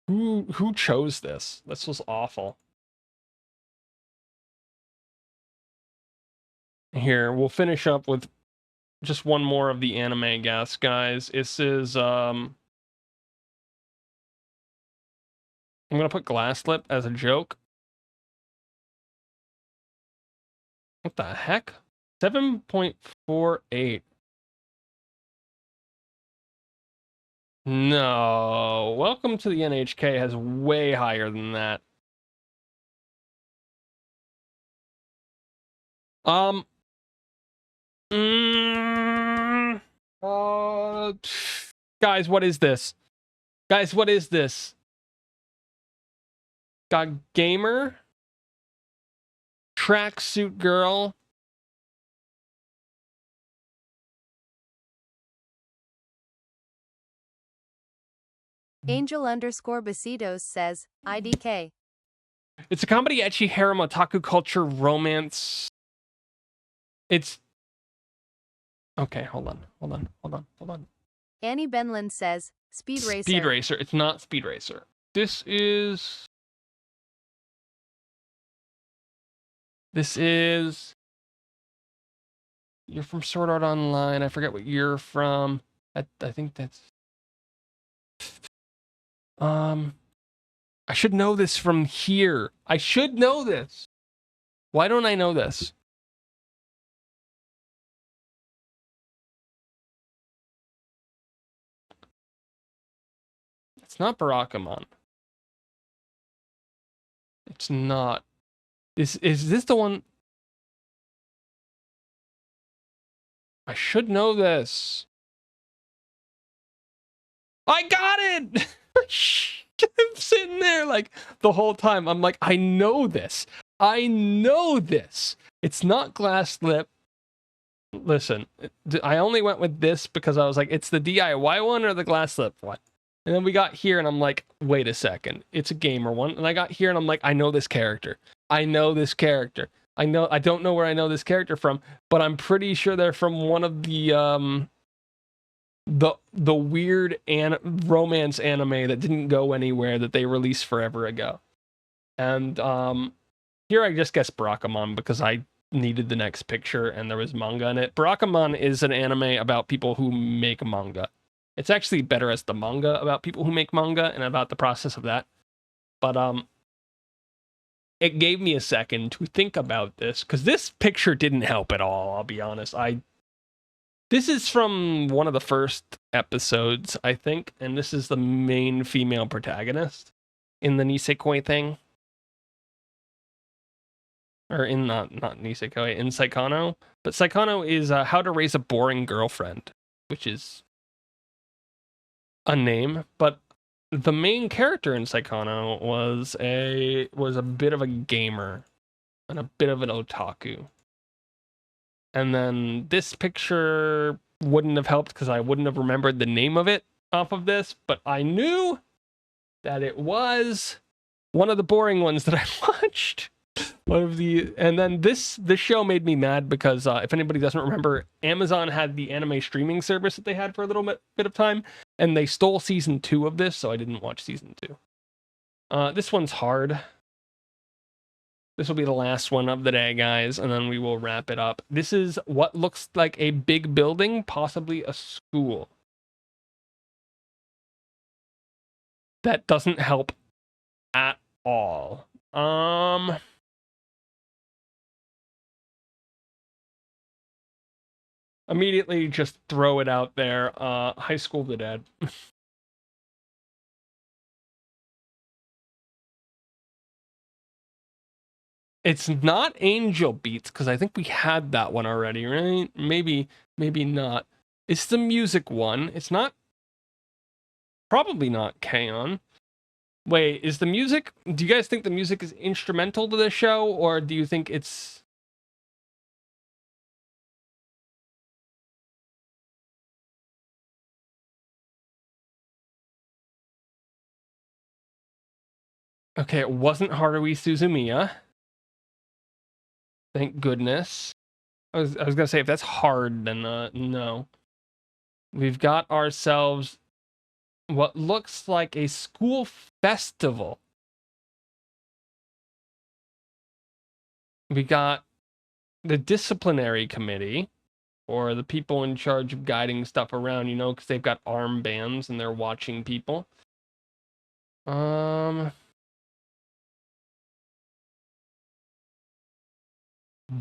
Who chose this? This was awful. Here, we'll finish up with just one more of the anime guess, guys. This is I'm gonna put glass lip as a joke. What the heck? 7.48. No. Welcome to the NHK has way higher than that. Guys, what is this? Guys, what is this? Got gamer, tracksuit girl. Angel _ Besitos says, IDK. It's a comedy, ecchi, harem, otaku culture, romance. It's okay. Hold on. Annie Benlin says, Speed Racer. Speed Racer. It's not Speed Racer. This is. You're from Sword Art Online. I forget what you're from. I think that's. I should know this from here. I should know this. Why don't I know this? It's not Barakamon. It's not. Is this the one? I should know this. I got it! I'm sitting there like the whole time. I'm like, I know this. I know this. It's not glass lip. Listen, I only went with this because I was like, it's the DIY one or the glass lip one. And then we got here and I'm like, wait a second. It's a gamer one. And I got here and I'm like, I know this character. I don't know where I know this character from, but I'm pretty sure they're from one of the weird romance anime that didn't go anywhere that they released forever ago. And here I just guess Barakamon because I needed the next picture and there was manga in it. Barakamon is an anime about people who make manga. It's actually better as the manga about people who make manga and about the process of that. But it gave me a second to think about this because this picture didn't help at all, I'll be honest. This is from one of the first episodes, I think, and this is the main female protagonist in the Nisekoi thing. Or in not Nisekoi, in Saikano. But Saikano is How to Raise a Boring Girlfriend, which is a name, but the main character in Saikano was a bit of a gamer and a bit of an otaku. And then this picture wouldn't have helped because I wouldn't have remembered the name of it off of this, but I knew that it was one of the boring ones that I watched. And then this show made me mad because if anybody doesn't remember, Amazon had the anime streaming service that they had for a little bit of time, and they stole season 2 of this, so I didn't watch season 2. This one's hard. This will be the last one of the day, guys, and then we will wrap it up. This is what looks like a big building, possibly a school. That doesn't help at all. Immediately just throw it out there. High School of the Dead. It's not Angel Beats, because I think we had that one already, right? Maybe not. It's the music one. It's not... Probably not K-On! Wait, is the music... Do you guys think the music is instrumental to the show, or do you think it's... Okay, it wasn't Haruhi Suzumiya. Thank goodness. I was gonna say, if that's hard, then no. We've got ourselves what looks like a school festival. We got the disciplinary committee, or the people in charge of guiding stuff around, you know, because they've got armbands and they're watching people.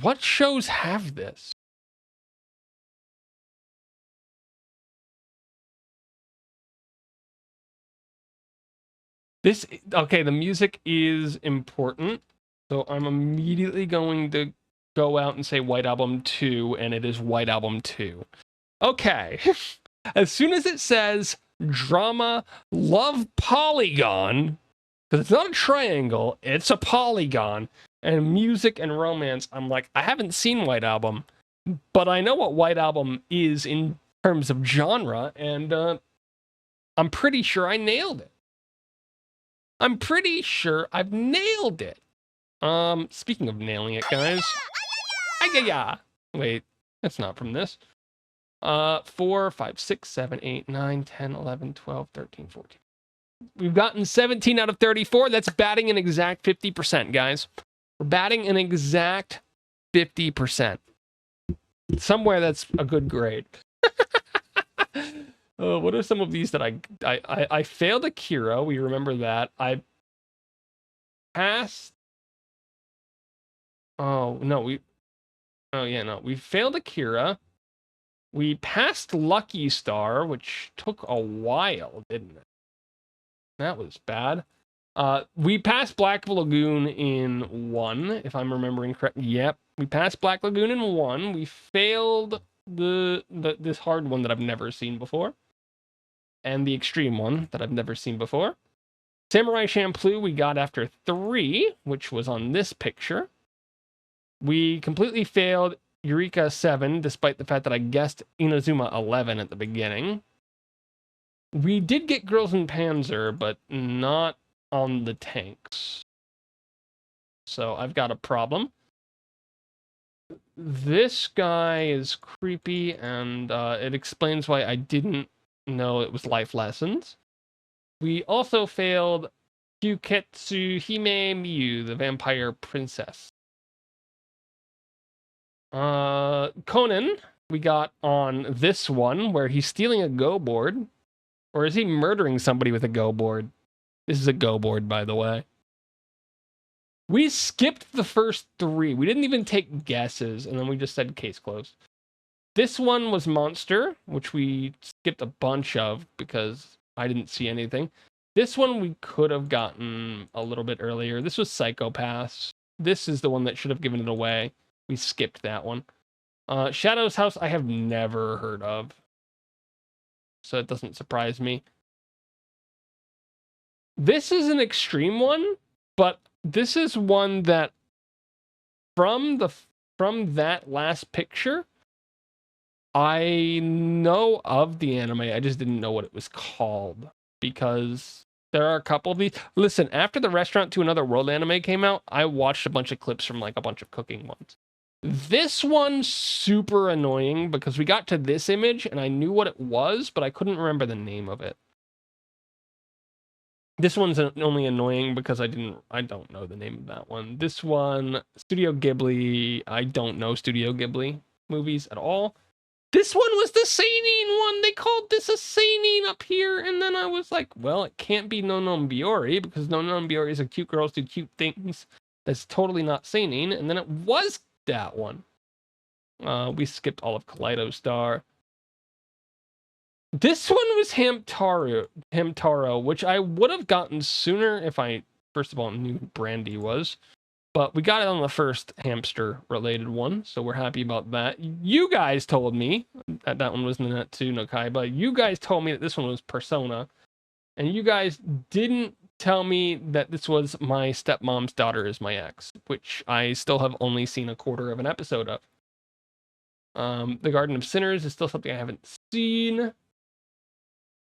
What shows have this? Okay, the music is important, so I'm immediately going to go out and say White Album 2, and it is White Album 2. Okay. As soon as it says drama, love polygon, because it's not a triangle, it's a polygon, and music and romance, I'm like, I haven't seen White Album, but I know what White Album is in terms of genre, and I'm pretty sure I nailed it. I'm pretty sure I've nailed it. Speaking of nailing it, guys. Wait, that's not from this. 4, 5, 6, 7, 8, 9, 10, 11, 12, 13, 14. We've gotten 17 out of 34. That's batting an exact 50%, guys. We're batting an exact 50%. Somewhere that's a good grade. What are some of these that I failed Akira? We remember that. I passed. Oh no, we failed Akira. We passed Lucky Star, which took a while, didn't it? That was bad. We passed Black Lagoon in 1, if I'm remembering correctly. Yep, we passed Black Lagoon in 1. We failed this hard one that I've never seen before, and the extreme one that I've never seen before. Samurai Champloo we got after 3, which was on this picture. We completely failed Eureka 7, despite the fact that I guessed Inazuma 11 at the beginning. We did get Girls in Panzer, but not on the tanks. So I've got a problem. This guy is creepy, and it explains why I didn't know it was Life Lessons. We also failed Kyuketsu Hime Miyu, the vampire princess. Conan, we got on this one, where he's stealing a Go board. Or is he murdering somebody with a Go board? This is a Go board, by the way. We skipped the first 3. We didn't even take guesses, and then we just said case closed. This one was Monster, which we skipped a bunch of because I didn't see anything. This one we could have gotten a little bit earlier. This was Psychopaths. This is the one that should have given it away. We skipped that one. Shadow's House I have never heard of, so it doesn't surprise me. This is an extreme one, but this is one that from that last picture, I know of the anime. I just didn't know what it was called, because there are a couple of these. Listen, after the Restaurant to Another World anime came out, I watched a bunch of clips from like a bunch of cooking ones. This one's super annoying because we got to this image and I knew what it was, but I couldn't remember the name of it. This one's only annoying because I don't know the name of that one. This one, Studio Ghibli, I don't know Studio Ghibli movies at all. This one was the seinen one. They called this a seinen up here, and then I was like, well, it can't be No Non Biori, because No Non Biori is a cute girls do cute things. That's totally not seinen, and then it was that one. We skipped all of Kaleido Star. This one was Hamtaro, which I would have gotten sooner if I, first of all, knew who Brandy was. But we got it on the first hamster related one, so we're happy about that. You guys told me that one was Nanetsu no Kaiba. You guys told me that this one was Persona. And you guys didn't tell me that this was My Stepmom's Daughter is My Ex, which I still have only seen a quarter of an episode of. The Garden of Sinners is still something I haven't seen.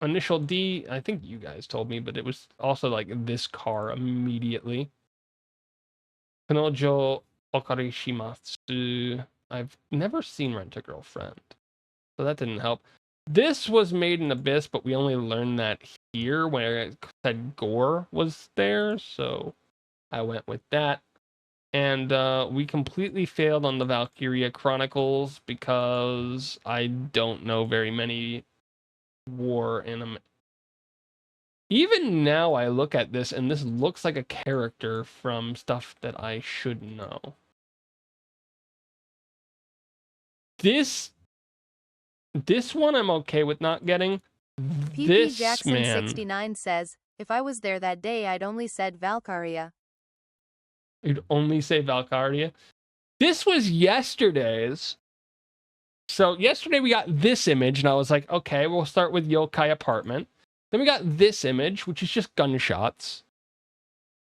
Initial D, I think you guys told me, but it was also like this car immediately. Kanojo Okarishimasu. I've never seen Rent a Girlfriend, so that didn't help. This was Made in Abyss, but we only learned that here where it said Gore was there, so I went with that. And we completely failed on the Valkyria Chronicles because I don't know very many war anime. Even now I look at this and this looks like a character from stuff that I should know. This one I'm okay with not getting. PP Jackson 69 says, if I was there that day, I'd only said Valkyria. You'd only say Valkyria. This was yesterday's. So yesterday we got this image, and I was like, okay, we'll start with Yokai Apartment. Then we got this image, which is just gunshots.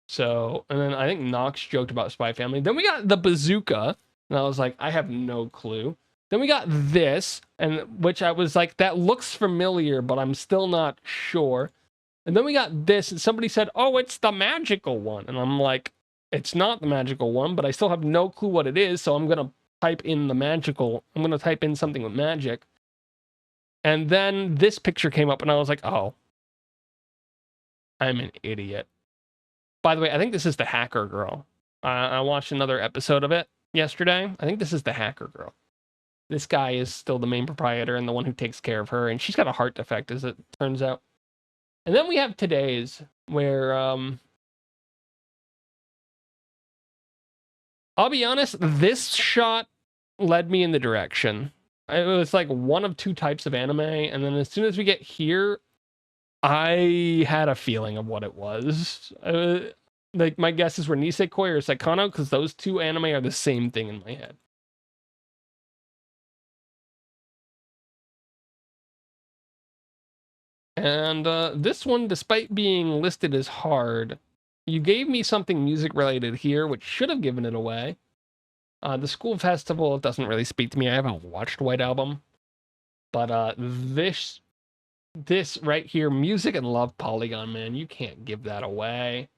So, and then I think Nox joked about Spy Family. Then we got the bazooka, and I was like, I have no clue. Then we got this, and which I was like, that looks familiar, but I'm still not sure. And then we got this, and somebody said, oh, it's the magical one. And I'm like, it's not the magical one, but I still have no clue what it is, so I'm going to type in the magical. I'm going to type in something with magic. And then this picture came up, and I was like, oh, I'm an idiot. By the way, I think this is the hacker girl. I watched another episode of it yesterday. I think this is the hacker girl. This guy is still the main proprietor and the one who takes care of her, and she's got a heart defect, as it turns out. And then we have today's, where, I'll be honest, this shot led me in the direction. It was like one of two types of anime, and then as soon as we get here, I had a feeling of what it was. Like, my guesses were Nisekoi or Sakano, because those two anime are the same thing in my head. And this one, despite being listed as hard, you gave me something music related here, which should have given it away. The School Festival doesn't really speak to me. I haven't watched White Album. But this right here, Music and Love Polygon, man, you can't give that away.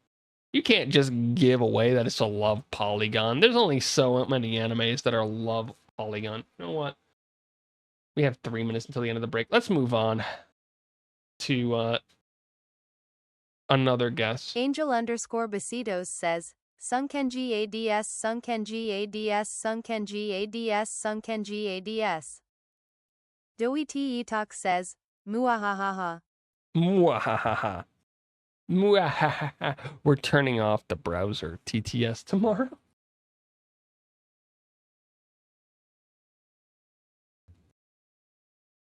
You can't just give away that it's a Love Polygon. There's only so many animes that are Love Polygon. You know what? We have 3 minutes until the end of the break. Let's move on to another guess. Angel _ Besitos says, Sunkenji ADS, Sunkenji ADS, Sunkenji ADS, Sunkenji ADS. Doi Te Talk says, Muahahaha. Muahahaha. Muahahaha. We're turning off the browser TTS tomorrow.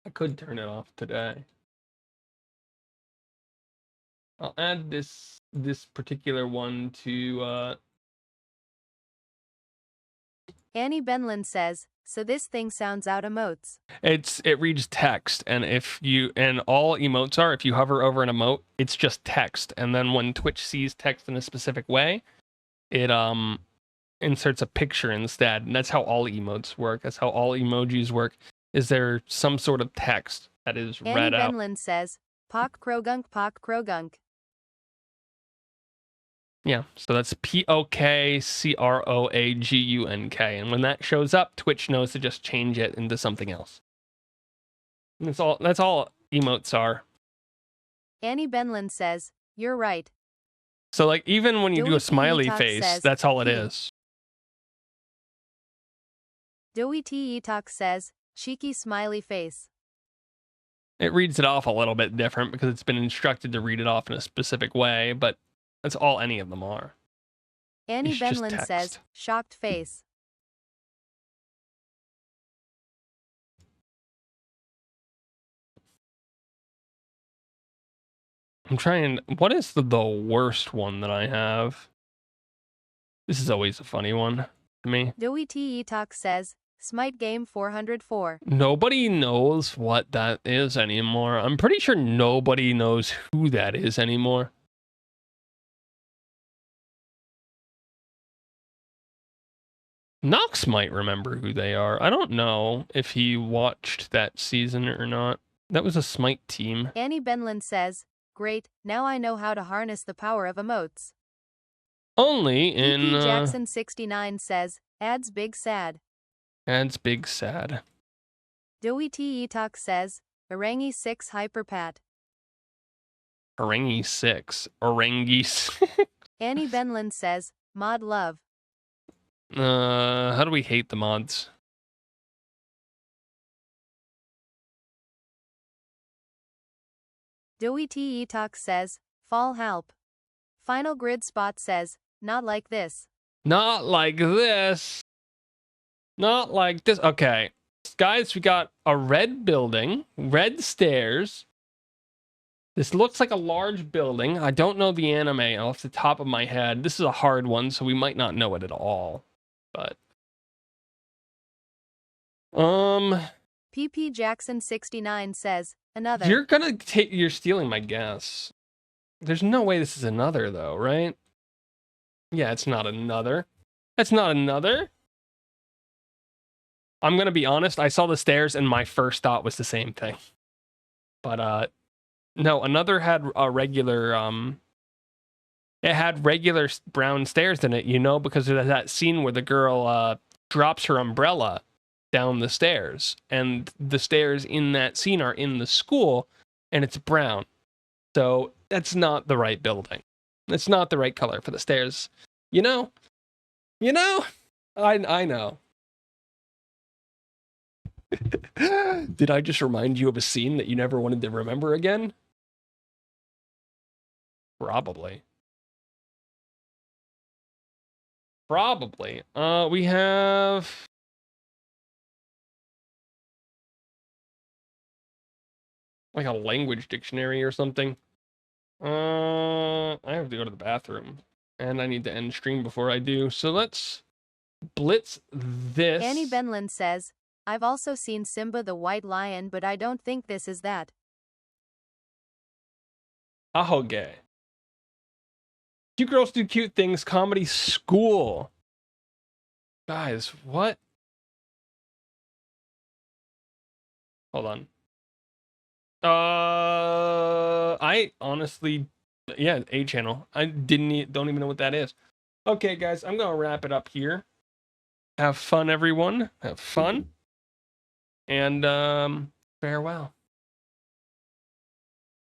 I could turn it off today. I'll add this particular one to Annie Benlin says, so this thing sounds out emotes. it reads text, and all emotes are, if you hover over an emote, it's just text. And then when Twitch sees text in a specific way, it inserts a picture instead. And that's how all emotes work. That's how all emojis work. Is there some sort of text that is read out? Annie Benlin says, Pok Krogunk, Pok Krogunk. Yeah, so that's POKCROAGUNK. And when that shows up, Twitch knows to just change it into something else. And that's all emotes are. Annie Benlin says, you're right. So like even when you do Doi a smiley Te face, says, that's all it is. Doi Te Talk says, cheeky smiley face. It reads it off a little bit different because it's been instructed to read it off in a specific way, but that's all any of them are. Annie It's just Benlin text. says, shocked face. I'm trying. What is the worst one that I have? This is always a funny one to me. Dewey T. Talk says, Smite Game 404. Nobody knows what that is anymore. I'm pretty sure nobody knows who that is anymore. Nox might remember who they are. I don't know if he watched that season or not. That was a Smite team. Annie Benlin says, Great, now I know how to harness the power of emotes. Only in... PP Jackson 69 says, Adds Big Sad. Adds Big Sad. Dewey T. Talk says, Orangi 6 Hyperpat. Orangi 6. Orangis. Annie Benlin says, Mod Love. How do we hate the mods? Dewey T. Talk says, Fall Help. Final Grid Spot says, Not like this. Not like this. Not like this. Okay. Guys, we got a red building, red stairs. This looks like a large building. I don't know the anime off the top of my head. This is a hard one, so we might not know it at all. But PP Jackson 69 says, Another. You're stealing my guess. There's no way this is another though, right? Yeah, it's not another. That's not another. I'm gonna be honest, I saw the stairs and my first thought was the same thing. But no, another had a regular it had regular brown stairs in it, you know, because there's that scene where the girl drops her umbrella down the stairs, and the stairs in that scene are in the school, and it's brown. So that's not the right building. It's not the right color for the stairs. You know? I know. Did I just remind you of a scene that you never wanted to remember again? Probably. We have... like a language dictionary or something. I have to go to the bathroom. And I need to end stream before I do. So let's blitz this. Annie Benlin says, I've also seen Simba the White Lion, but I don't think this is that. Ahoge. Cute girls do cute things. Comedy school. Guys, what? Hold on. I honestly, yeah, A channel. I don't even know what that is. Okay, guys, I'm gonna wrap it up here. Have fun, everyone. Have fun. And farewell.